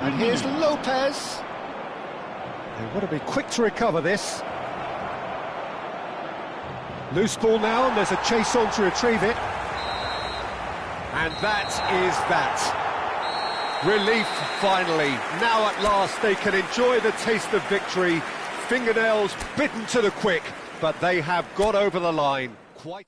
And here's Lopez. They want to be quick to recover this. Loose ball now, and there's a chase on to retrieve it. And that is that. Relief, finally. Now at last they can enjoy the taste of victory. Fingernails bitten to the quick, but they have got over the line. Quite.